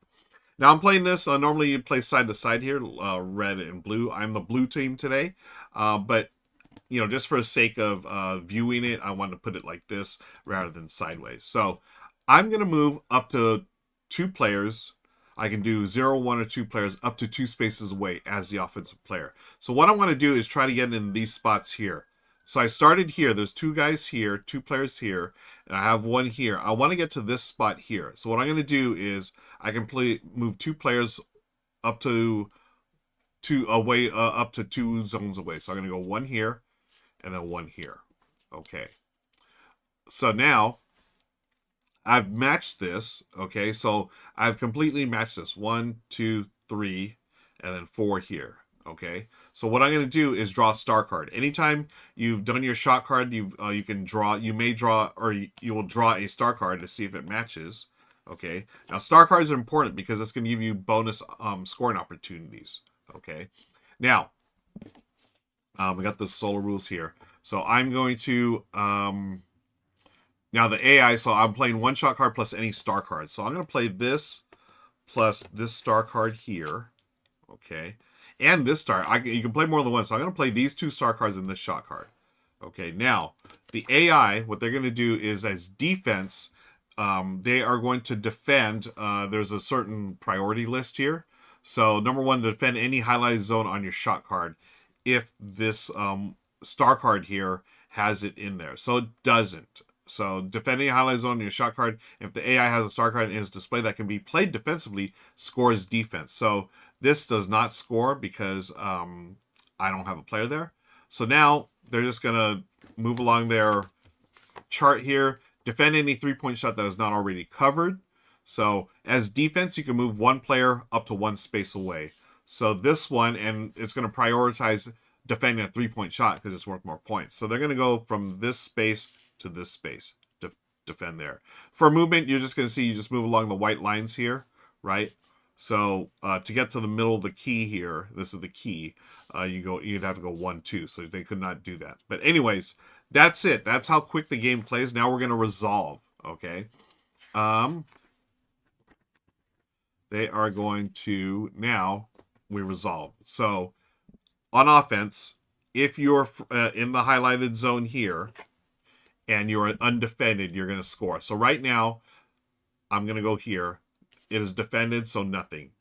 S1: Now I'm playing this, normally you play side to side here, red and blue. I'm the blue team today, but you know, just for the sake of viewing it, I want to put it like this rather than sideways. So I'm going to move up to 2 players. I can do 0, 1, or 2 players up to 2 spaces away as the offensive player. So what I want to do is try to get in these spots here. So I started here. There's 2 guys here, 2 players here, and I have 1 here. I want to get to this spot here. So what I'm going to do is I can move 2 players up to up to 2 zones away. So I'm going to go 1 here and then 1 here. Okay. So now I've matched this. Okay. So I've completely matched this. 1, 2, 3, and then 4 here. Okay. So what I'm going to do is draw a star card. Anytime you've done your shot card, you can draw. You may draw, or you will draw a star card to see if it matches. Okay. Now star cards are important because it's going to give you bonus scoring opportunities. Okay. Now we got the solo rules here. So I'm going to now the AI. So I'm playing 1 shot card plus any star card. So I'm going to play this plus this star card here. Okay. And this star, you can play more than one. So I'm going to play these 2 star cards and this shot card. Okay, now the AI, what they're going to do is as defense, they are going to defend. There's a certain priority list here. So number 1, defend any highlighted zone on your shot card if this star card here has it in there. So it doesn't. So defending a highlight zone on your shot card, if the AI has a star card in its display that can be played defensively, scores defense. So this does not score because I don't have a player there. So now they're just going to move along their chart here. Defend any 3-point shot that is not already covered. So as defense, you can move 1 player up to 1 space away. So this one, and it's going to prioritize defending a 3-point shot because it's worth more points. So they're going to go from this space to this space to defend there. For movement, you're just going to see you just move along the white lines here, right? So to get to the middle of the key here, this is the key, you'd have to go 1, 2. So they could not do that. But anyways, that's it. That's how quick the game plays. Now we're going to resolve, okay? They are going to, now we resolve. So on offense, if you're in the highlighted zone here and you're undefended, you're going to score. So right now, I'm going to go here. It is defended, so nothing.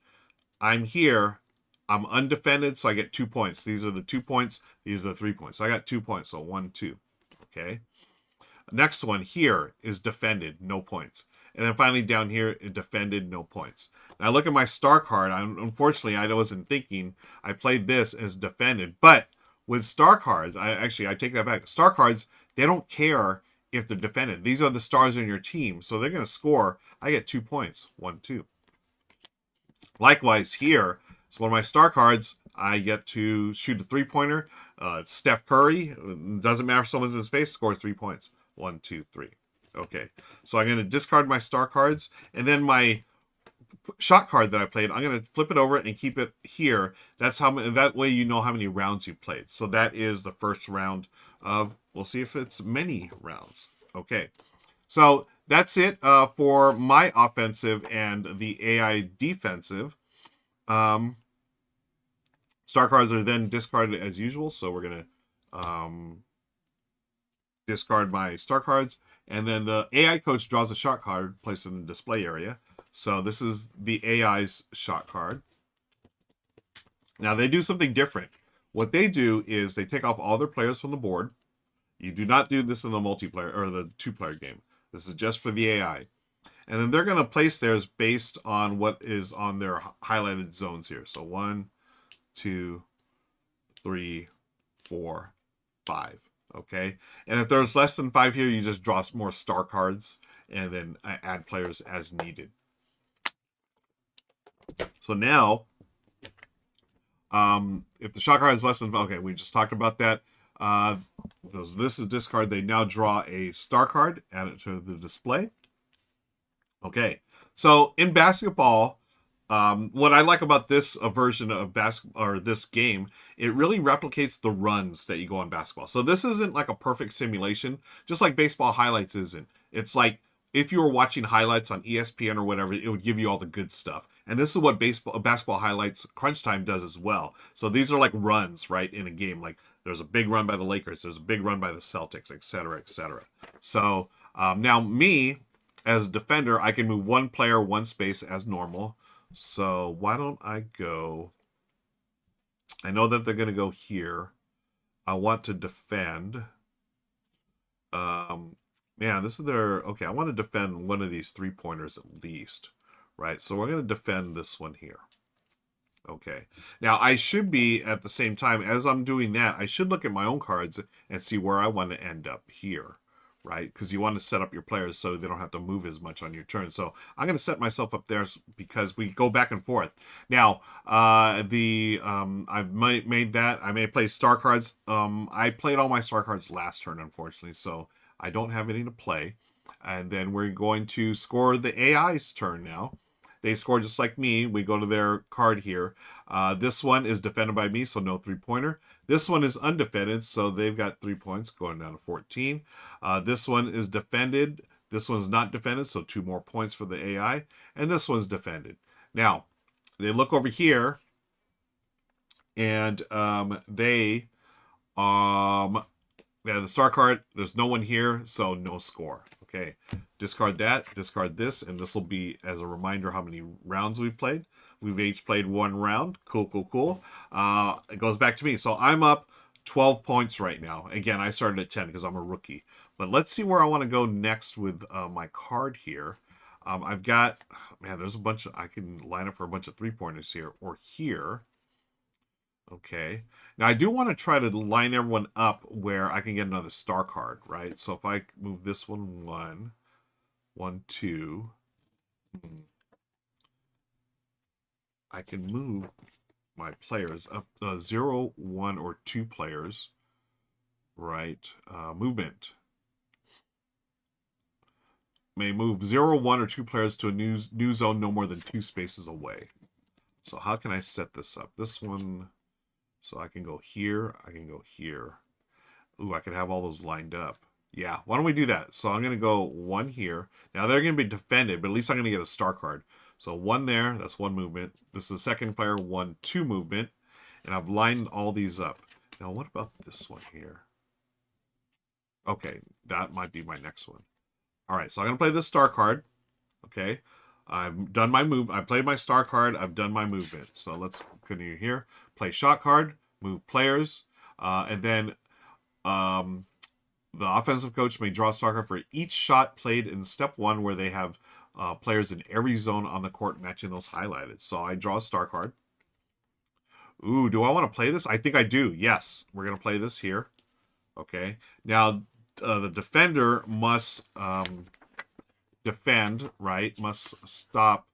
S1: I'm here. I'm undefended, so I get 2 points. These are the 2 points. These are the 3 points. So I got 2 points, so 1, 2. Okay. Next one here is defended, no points. And then finally down here, it defended, no points. Now look at my star card. Unfortunately, I wasn't thinking. I played this as defended. But with star cards, I take that back. Star cards, they don't care if they're defended. These are the stars in your team. So they're going to score. I get 2 points. 1, 2. Likewise here, it's one of my star cards. I get to shoot a 3-pointer. It's Steph Curry. It doesn't matter if someone's in his face. Scores 3 points. 1, 2, 3. Okay. So I'm going to discard my star cards. And then my shot card that I played, I'm going to flip it over and keep it here. That's how. That way you know how many rounds you played. So that is the first round of, we'll see if it's many rounds. Okay. So that's it for my offensive and the AI defensive. Star cards are then discarded as usual. So we're going to discard my star cards. And then the AI coach draws a shot card, placed in the display area. So this is the AI's shot card. Now they do something different. What they do is they take off all their players from the board. You do not do this in the multiplayer or the 2-player game. This is just for the AI. And then they're going to place theirs based on what is on their highlighted zones here. So 1, 2, 3, 4, 5. Okay. And if there's less than 5 here, you just draw more star cards and then add players as needed. So now, if the shot card is less than, okay, we just talked about that. This is discard. They now draw a star card, add it to the display. Okay. So in basketball, what I like about this version of basketball or this game, it really replicates the runs that you go on basketball. So this isn't like a perfect simulation, just like baseball highlights isn't. It's like if you were watching highlights on ESPN or whatever, it would give you all the good stuff. And this is what basketball highlights crunch time does as well. So these are like runs, right, in a game. Like There's a big run by the Lakers. There's a big run by the Celtics, etc., etc. So now me, as a defender, I can move one player, one space as normal. So why don't I go... I know that they're going to go here. I want to defend. Yeah, this is their... Okay, I want to defend one of these three-pointers at least. Right, so we're going to defend this one here. Okay. Now, I should be, at the same time, as I'm doing that, I should look at my own cards and see where I want to end up here, right? Because you want to set up your players so they don't have to move as much on your turn. So I'm going to set myself up there because we go back and forth. Now, I've made that. I may play star cards. I played all my star cards last turn, unfortunately, so I don't have any to play. And then we're going to score the AI's turn now. They score just like me. We go to their card here. This one is defended by me, so no three-pointer. This one is undefended, so they've got 3 points, going down to 14. This one is defended. This one's not defended, so 2 more points for the AI. And this one's defended. Now, they look over here, and they have the star card. There's no one here, so no score. Okay, discard that, discard this, and this will be as a reminder how many rounds we've played. We've each played 1 round. Cool, cool, cool. It goes back to me. So I'm up 12 points right now. Again, I started at 10 because I'm a rookie. But let's see where I want to go next with my card here. I've got, man, there's a bunch of, I can line up for a bunch of three-pointers here or here. Okay. Now, I do want to try to line everyone up where I can get another star card, right? So if I move this one, 1, 1, 2, I can move my players up 0, 1, or 2 players, right? Movement. May move 0, 1, or 2 players to a new zone no more than 2 spaces away. So how can I set this up? This one... So I can go here, I can go here. Ooh, I can have all those lined up. Yeah, why don't we do that? So I'm going to go 1 here. Now they're going to be defended, but at least I'm going to get a star card. So 1 there, that's 1 movement. This is the second player, 1, 2 movement. And I've lined all these up. Now what about this one here? Okay, that might be my next one. All right, so I'm going to play this star card. Okay, I've done my move. I played my star card. I've done my movement. So let's continue here. Play shot card, move players, and then the offensive coach may draw a star card for each shot played in step 1 where they have players in every zone on the court matching those highlighted. So I draw a star card. Ooh, do I want to play this? I think I do. Yes, we're going to play this here. Okay. Now, the defender must... defend, right? Must stop.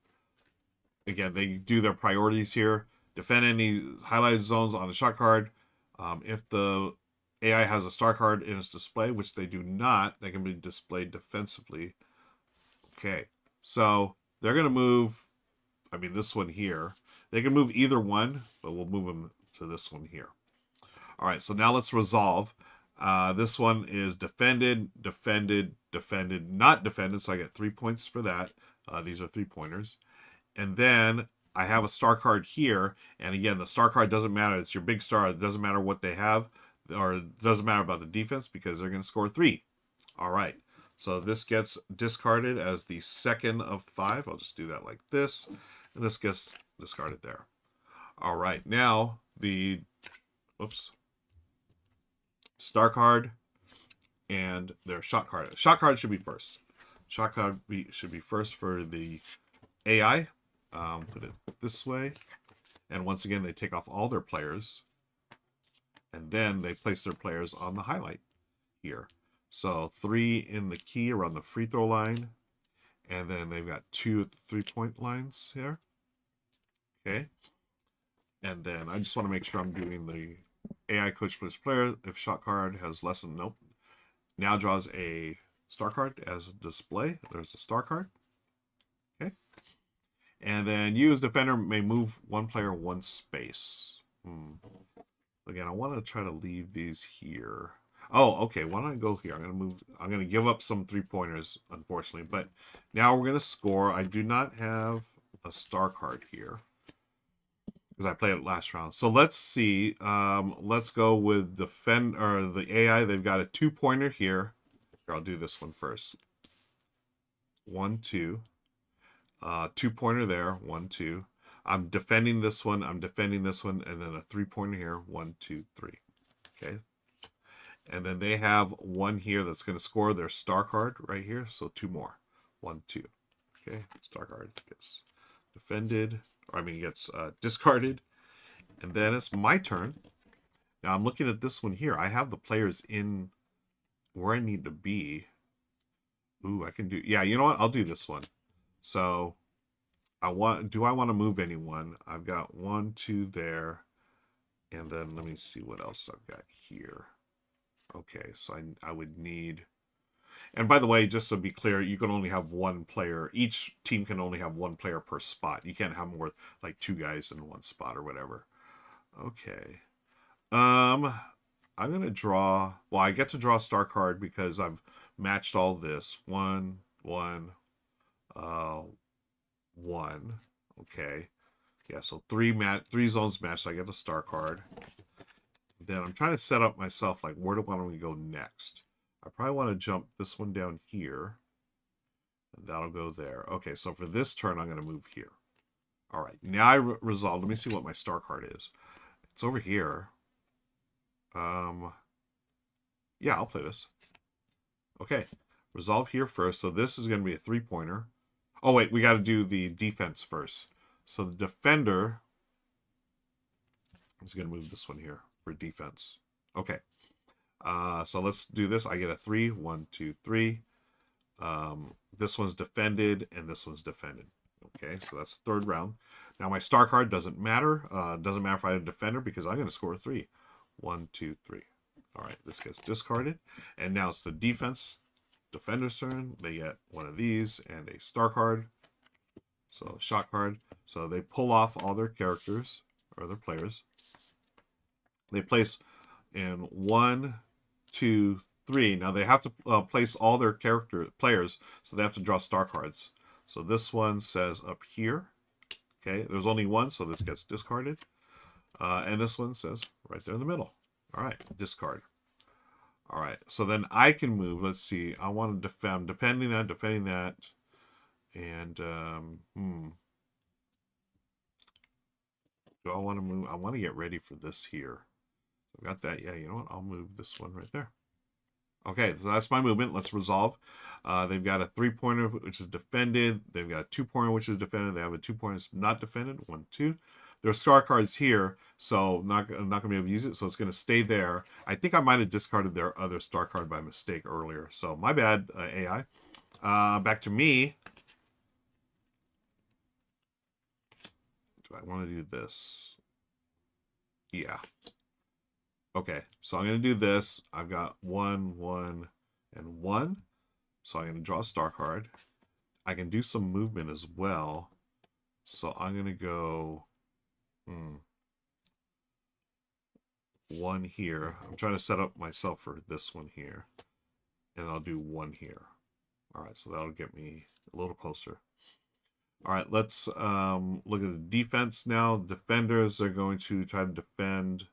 S1: Again, they do their priorities here. Defend any highlighted zones on the shot card. If the AI has a star card in its display, which they do not, they can be displayed defensively. Okay, so they're going to move, I mean, this one here. They can move either one, but we'll move them to this one here. All right, so now let's resolve. This one is defended, defended, defended, not defended, so I get 3 points for that. These are 3-pointers. And then I have a star card here, and again, the star card doesn't matter. It's your big star. It doesn't matter what they have, or it doesn't matter about the defense because they're going to score 3. All right, so this gets discarded as the second of 5. I'll just do that like this, and this gets discarded there. All right, now the, oops, star card and their shot card. Shot card should be first. Shot card should be first for the AI. Put it this way. And once again, they take off all their players. And then they place their players on the highlight here. So 3 in the key around the free throw line. And then they've got 2 at the 3-point lines here. Okay. And then I just want to make sure I'm doing the AI coach plus player. If shot card has less than, nope. Now draws a star card as a display. There's a star card. Okay. And then you as defender may move 1 player 1 space. Again, I want to try to leave these here. Oh, okay. Why don't I go here? I'm going to give up some 3-pointers, unfortunately. But now we're going to score. I do not have a star card here. because I played it last round. So let's see. Let's go with the AI. They've got a 2-pointer here. Here, I'll do this one first. 1, 2. 2-pointer there. 1, 2. I'm defending this one. I'm defending this one, and then a 3-pointer here. 1, 2, 3. Okay. And then they have one here that's going to score their star card right here. So 2 more. 1, 2. Okay. Star card gets defended. Or I mean, gets discarded. And then it's my turn. Now I'm looking at this one here. I have the players in where I need to be. Ooh, I can do... Yeah, you know what? I'll do this one. So do I want to move anyone? I've got 1, 2 there. And then let me see what else I've got here. Okay, so I would need... And by the way, just to be clear, you can only have one player. Each team can only have one player per spot. You can't have more like 2 guys in one spot or whatever. Okay. I'm going to draw... Well, I get to draw a star card because I've matched all this. 1, 1, 1. Okay. Yeah, so 3 zones matched. So I get a star card. Then I'm trying to set up myself, like, where do I want to go next? I probably want to jump this one down here. And that'll go there. Okay, so for this turn, I'm going to move here. All right, now I resolve. Let me see what my star card is. It's over here. Yeah, I'll play this. Okay, resolve here first. So this is going to be a 3-pointer. Oh, wait, we got to do the defense first. So the defender is going to move this one here for defense. Okay. So let's do this. I get a 3. 1, 2, 3. This one's defended, and this one's defended. Okay, so that's the 3rd round. Now my star card doesn't matter. Doesn't matter if I have a defender because I'm going to score a 3. 1, 2, 3. All right, this gets discarded. And now it's the defender's turn. They get one of these and a star card. So shot card. So they pull off all their characters or their players. They place in 1, 2, 3. Now they have to place all their players, so they have to draw star cards. So this one says up here. Okay, there's only one, so this gets discarded. And this one says right there in the middle. All right, discard. All right, so then I can move. Let's see. I want to defend, defending that. And, do I want to move? I want to get ready for this here. I've got that. Yeah, you know what? I'll move this one right there. Okay, so that's my movement. Let's resolve. They've got a 3-pointer, which is defended. They've got a 2-pointer, which is defended. They have a 2-pointer that's not defended. 1, 2. There's star cards here, so I'm not going to be able to use it, so it's going to stay there. I think I might have discarded their other star card by mistake earlier, so my bad, AI. Back to me. Do I want to do this? Yeah. Okay, so I'm going to do this. I've got 1, 1, and 1. So I'm going to draw a star card. I can do some movement as well. So I'm going to go 1 here. I'm trying to set up myself for this one here. And I'll do 1 here. All right, so that'll get me a little closer. All right, let's look at the defense now. Defenders are going to try to defend...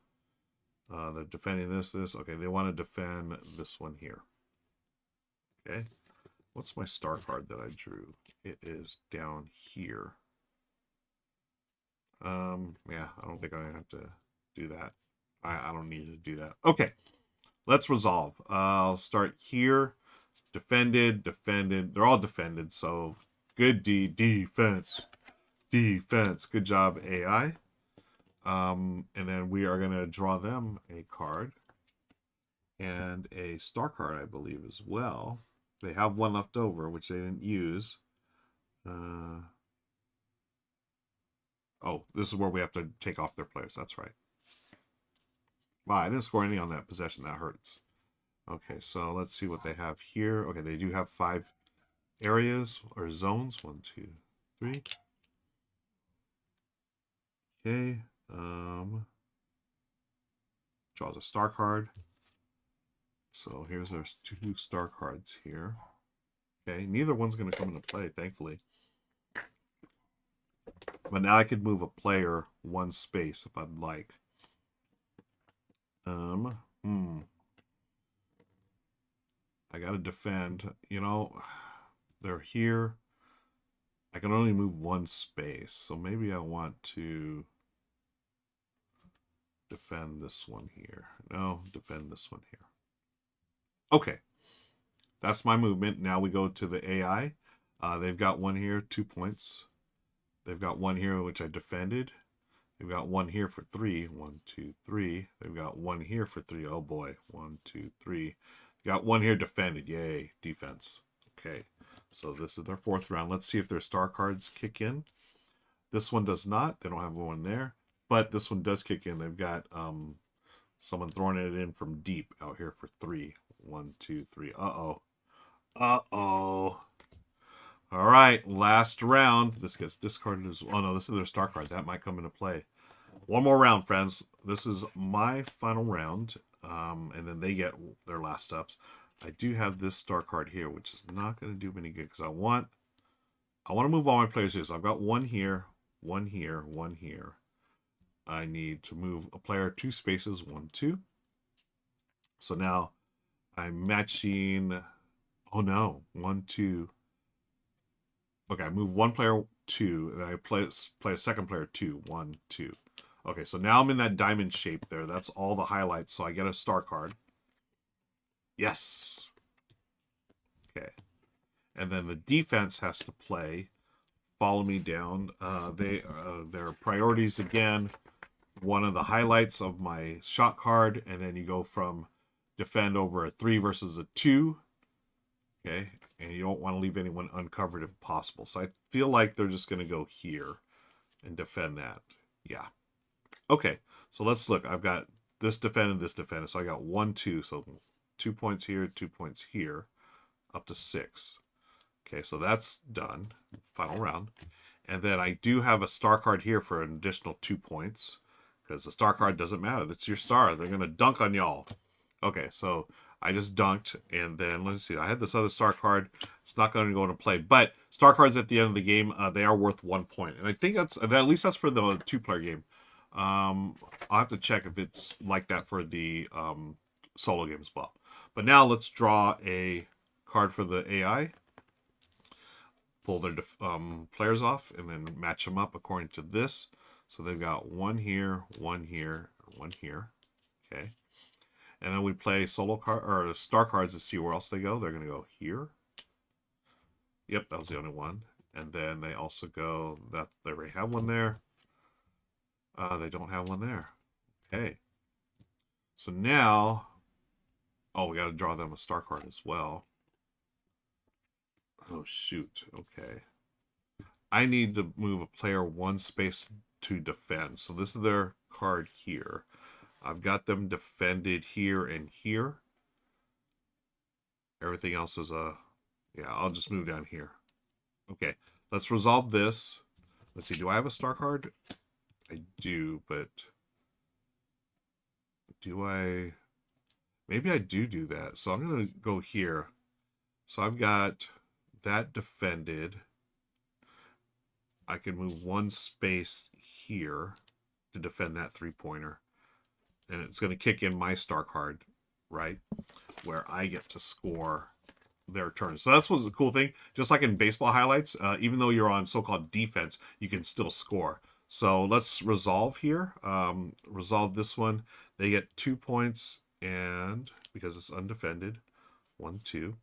S1: they're defending this. Okay, they want to defend this one here. Okay. What's my star card that I drew? It is down here. Yeah, I don't think I have to do that. I don't need to do that. Okay, let's resolve. I'll start here. Defended, defended. They're all defended, so good defense. Defense. Good job, AI. And then we are going to draw them a card and a star card, I believe, as well. They have one left over, which they didn't use. Oh, this is where we have to take off their players. That's right. Wow, I didn't score any on that possession. That hurts. Okay, so let's see what they have here. Okay, they do have 5 areas or zones. 1, 2, 3. Okay. Draws a star card. So here's our 2 star cards here. Okay, neither one's going to come into play, thankfully. But now I could move a player one space if I'd like. I gotta defend. You know, they're here. I can only move one space, so maybe I want to defend this one here. No, defend this one here. Okay, that's my movement. Now we go to the AI. They've got one here, 2 points. They've got one here, which I defended. They've got one here for 3. 1, 2, 3. They've got one here for 3. Oh boy. 1, 2, 3. Got one here defended. Yay, defense. Okay, so this is their 4th round. Let's see if their star cards kick in. This one does not. They don't have one there. But this one does kick in. They've got someone throwing it in from deep out here for 3. 1, 2, 3. Uh-oh. Uh-oh. All right, last round. This gets discarded as well. Oh, no, this is their star card. That might come into play. One more round, friends. This is my final round, and then they get their last ups. I do have this star card here, which is not going to do me any good because I want to move all my players here. So I've got one here, one here, one here. I need to move a player 2 spaces, 1, 2. So now I'm matching. Oh no, 1, 2. Okay, I move one player 2, and I play a second player 2, 1, 2. Okay, so now I'm in that diamond shape there. That's all the highlights. So I get a star card. Yes. Okay. And then the defense has to play. Follow me down. Their priorities again. One of the highlights of my shot card, and then you go from defend over a 3 versus a 2. Okay, and you don't want to leave anyone uncovered if possible. So I feel like they're just going to go here and defend that. Yeah. Okay, so let's look. I've got this defended, this defended. So I got 1, 2. So 2 points here, 2 points here, up to 6. Okay, so that's done. Final round. And then I do have a star card here for an additional 2 points because the star card doesn't matter. That's your star. They're going to dunk on y'all. Okay, so I just dunked, and then let's see. I had this other star card. It's not going to go into play, but star cards at the end of the game, they are worth 1 point, and I think at least that's for the 2-player game. I'll have to check if it's like that for the solo game as well. But now let's draw a card for the AI. Pull their players off, and then match them up according to this. So they've got one here, one here, one here. Okay. And then we play solo card or star cards to see where else they go. They're going to go here. Yep, that was the only one. And then they also go that they already have one there. They don't have one there. Okay. So now, oh, we got to draw them a star card as well. Oh shoot. Okay. I need to move a player 1 space to defend. So this is their card here. I've got them defended here and here. Everything else is yeah, I'll just move down here. Okay, let's resolve this. Let's see, do I have a star card? I do, but do I? Maybe I do that. So I'm going to go here. So I've got that defended. I can move 1 space here to defend that 3-pointer. And it's going to kick in my star card, right? Where I get to score their turn. So that's what's the cool thing. Just like in baseball highlights, even though you're on so-called defense, you can still score. So let's resolve here. Resolve this one. They get 2 points, and because it's undefended, 1, 2.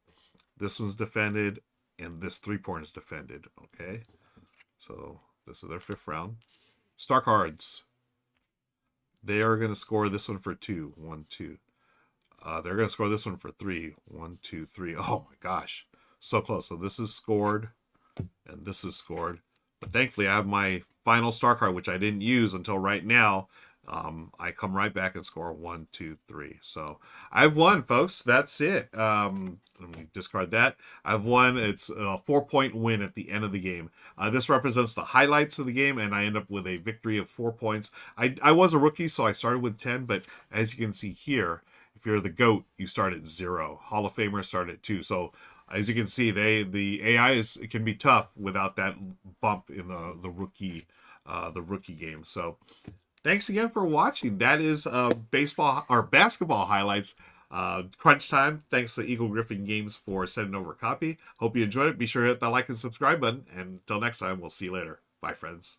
S1: This one's defended, and this 3-pointer is defended. Okay. So this is their 5th round. Star cards. They are going to score this one for 2. 1, 2. They're going to score this one for 3. 1, 2, 3. Oh my gosh. So close. So this is scored, and this is scored. But thankfully, I have my final star card, which I didn't use until right now. I come right back and score 1, 2, 3. So I've won, folks. That's it. Let me discard that. I've won. It's a 4-point win at the end of the game. This represents the highlights of the game, and I end up with a victory of 4 points. I was a rookie, so I started with 10, but as you can see here, if you're the GOAT, you start at 0. Hall of Famers start at 2. So as you can see, the AI it can be tough without that bump in the rookie game. So thanks again for watching. That is baseball or basketball highlights. Crunch time. Thanks to Eagle Griffin Games for sending over a copy. Hope you enjoyed it. Be sure to hit that like and subscribe button. And until next time, we'll see you later. Bye, friends.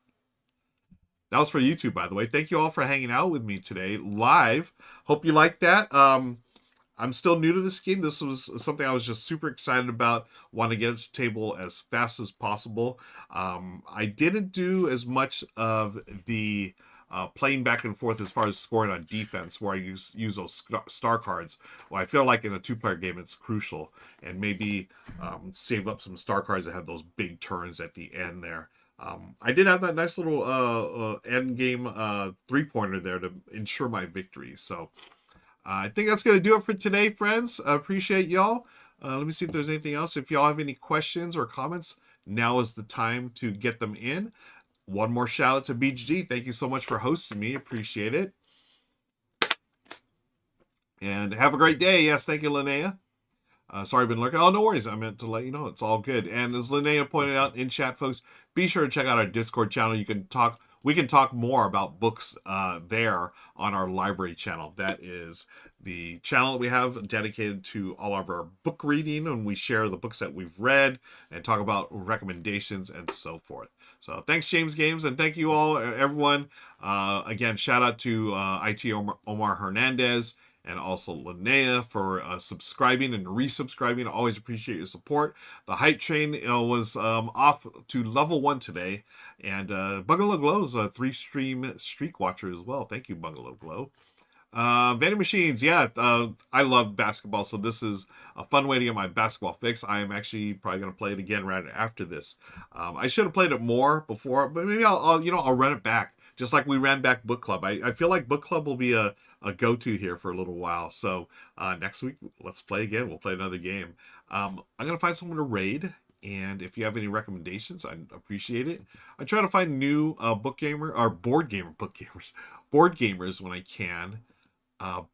S1: That was for YouTube, by the way. Thank you all for hanging out with me today live. Hope you liked that. I'm still new to this game. This was something I was just super excited about. Want to get to the table as fast as possible. I didn't do as much of the playing back and forth as far as scoring on defense, where I use those star cards. Well, I feel like in a two-player game, it's crucial, and maybe save up some star cards that have those big turns at the end there. I did have that nice little end game three-pointer there to ensure my victory. So I think that's going to do it for today, friends. I appreciate y'all. Let me see if there's anything else. If y'all have any questions or comments, now is the time to get them in. One more shout out to BG. Thank you so much for hosting me. Appreciate it. And have a great day. Yes, thank you, Linnea. Sorry I've been lurking. Oh, no worries. I meant to let you know. It's all good. And as Linnea pointed out in chat, folks, be sure to check out our Discord channel. We can talk more about books there on our library channel. That is the channel that we have dedicated to all of our book reading, and we share the books that we've read and talk about recommendations and so forth. So thanks, James Games, and thank you all, everyone. Again, shout out to IT Omar Hernandez and also Linnea for subscribing and resubscribing. I always appreciate your support. The hype train was off to level 1 today. And Bungalow Glow's a 3-stream streak watcher as well. Thank you, Bungalow Glow. Vending machines, yeah. I love basketball, so this is a fun way to get my basketball fix. I am actually probably going to play it again right after this. I should have played it more before, but maybe I'll run it back. Just like we ran back book club. I feel like book club will be a go-to here for a little while. So next week, let's play again. We'll play another game. I'm going to find someone to raid. And if you have any recommendations, I'd appreciate it. I try to find new board gamers when I can.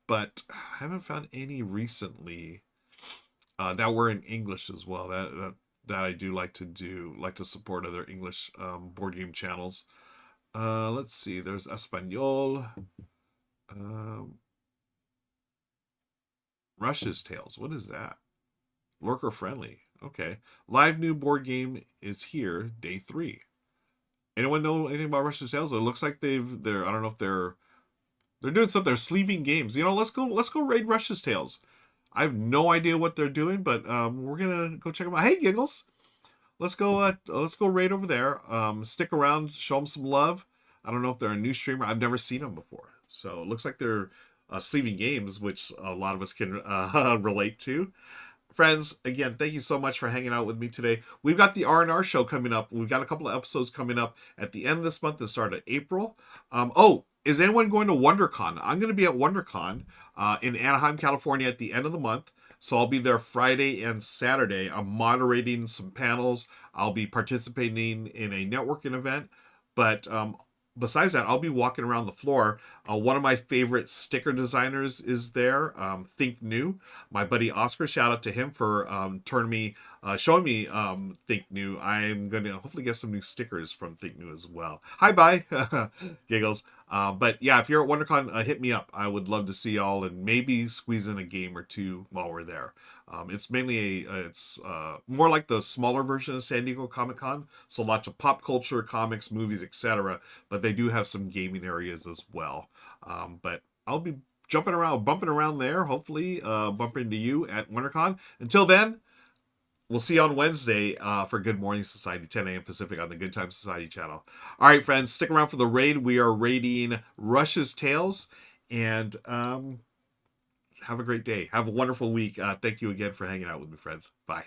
S1: But I haven't found any recently that were in English as well. That I do like to support other English board game channels. Let's see. There's Espanol. Rush's Tales. What is that? Lurker friendly. Okay. Live new board game is here. Day 3. Anyone know anything about Rush's Tales? It looks like they're. I don't know if they're doing something. They're sleeving games. Let's go raid Rush's Tales. I have no idea what they're doing, but we're gonna go check them out. Hey, Giggles. Let's go raid over there. Stick around, show them some love. I don't know if they're a new streamer. I've never seen them before. So it looks like they're sleeving games, which a lot of us can relate to. Friends, again, thank you so much for hanging out with me today. We've got the R&R show coming up. We've got a couple of episodes coming up at the end of this month and start of April. Is anyone going to WonderCon? I'm going to be at WonderCon in Anaheim, California at the end of the month. So I'll be there Friday and Saturday. I'm moderating some panels. I'll be participating in a networking event. But besides that, I'll be walking around the floor. One of my favorite sticker designers is there, Think New. My buddy Oscar, shout out to him for showing me Think New. I'm going to hopefully get some new stickers from Think New as well. Hi, bye. Giggles. But yeah, if you're at WonderCon, hit me up. I would love to see y'all and maybe squeeze in a game or two while we're there. It's mainly it's more like the smaller version of San Diego Comic-Con. So lots of pop culture, comics, movies, etc. But they do have some gaming areas as well. But I'll be bumping around there. Hopefully, bumping into you at WonderCon. Until then, we'll see you on Wednesday for Good Morning Society, 10 a.m. Pacific on the Good Time Society channel. All right, friends, stick around for the raid. We are raiding Rush's Tales. And have a great day. Have a wonderful week. Thank you again for hanging out with me, friends. Bye.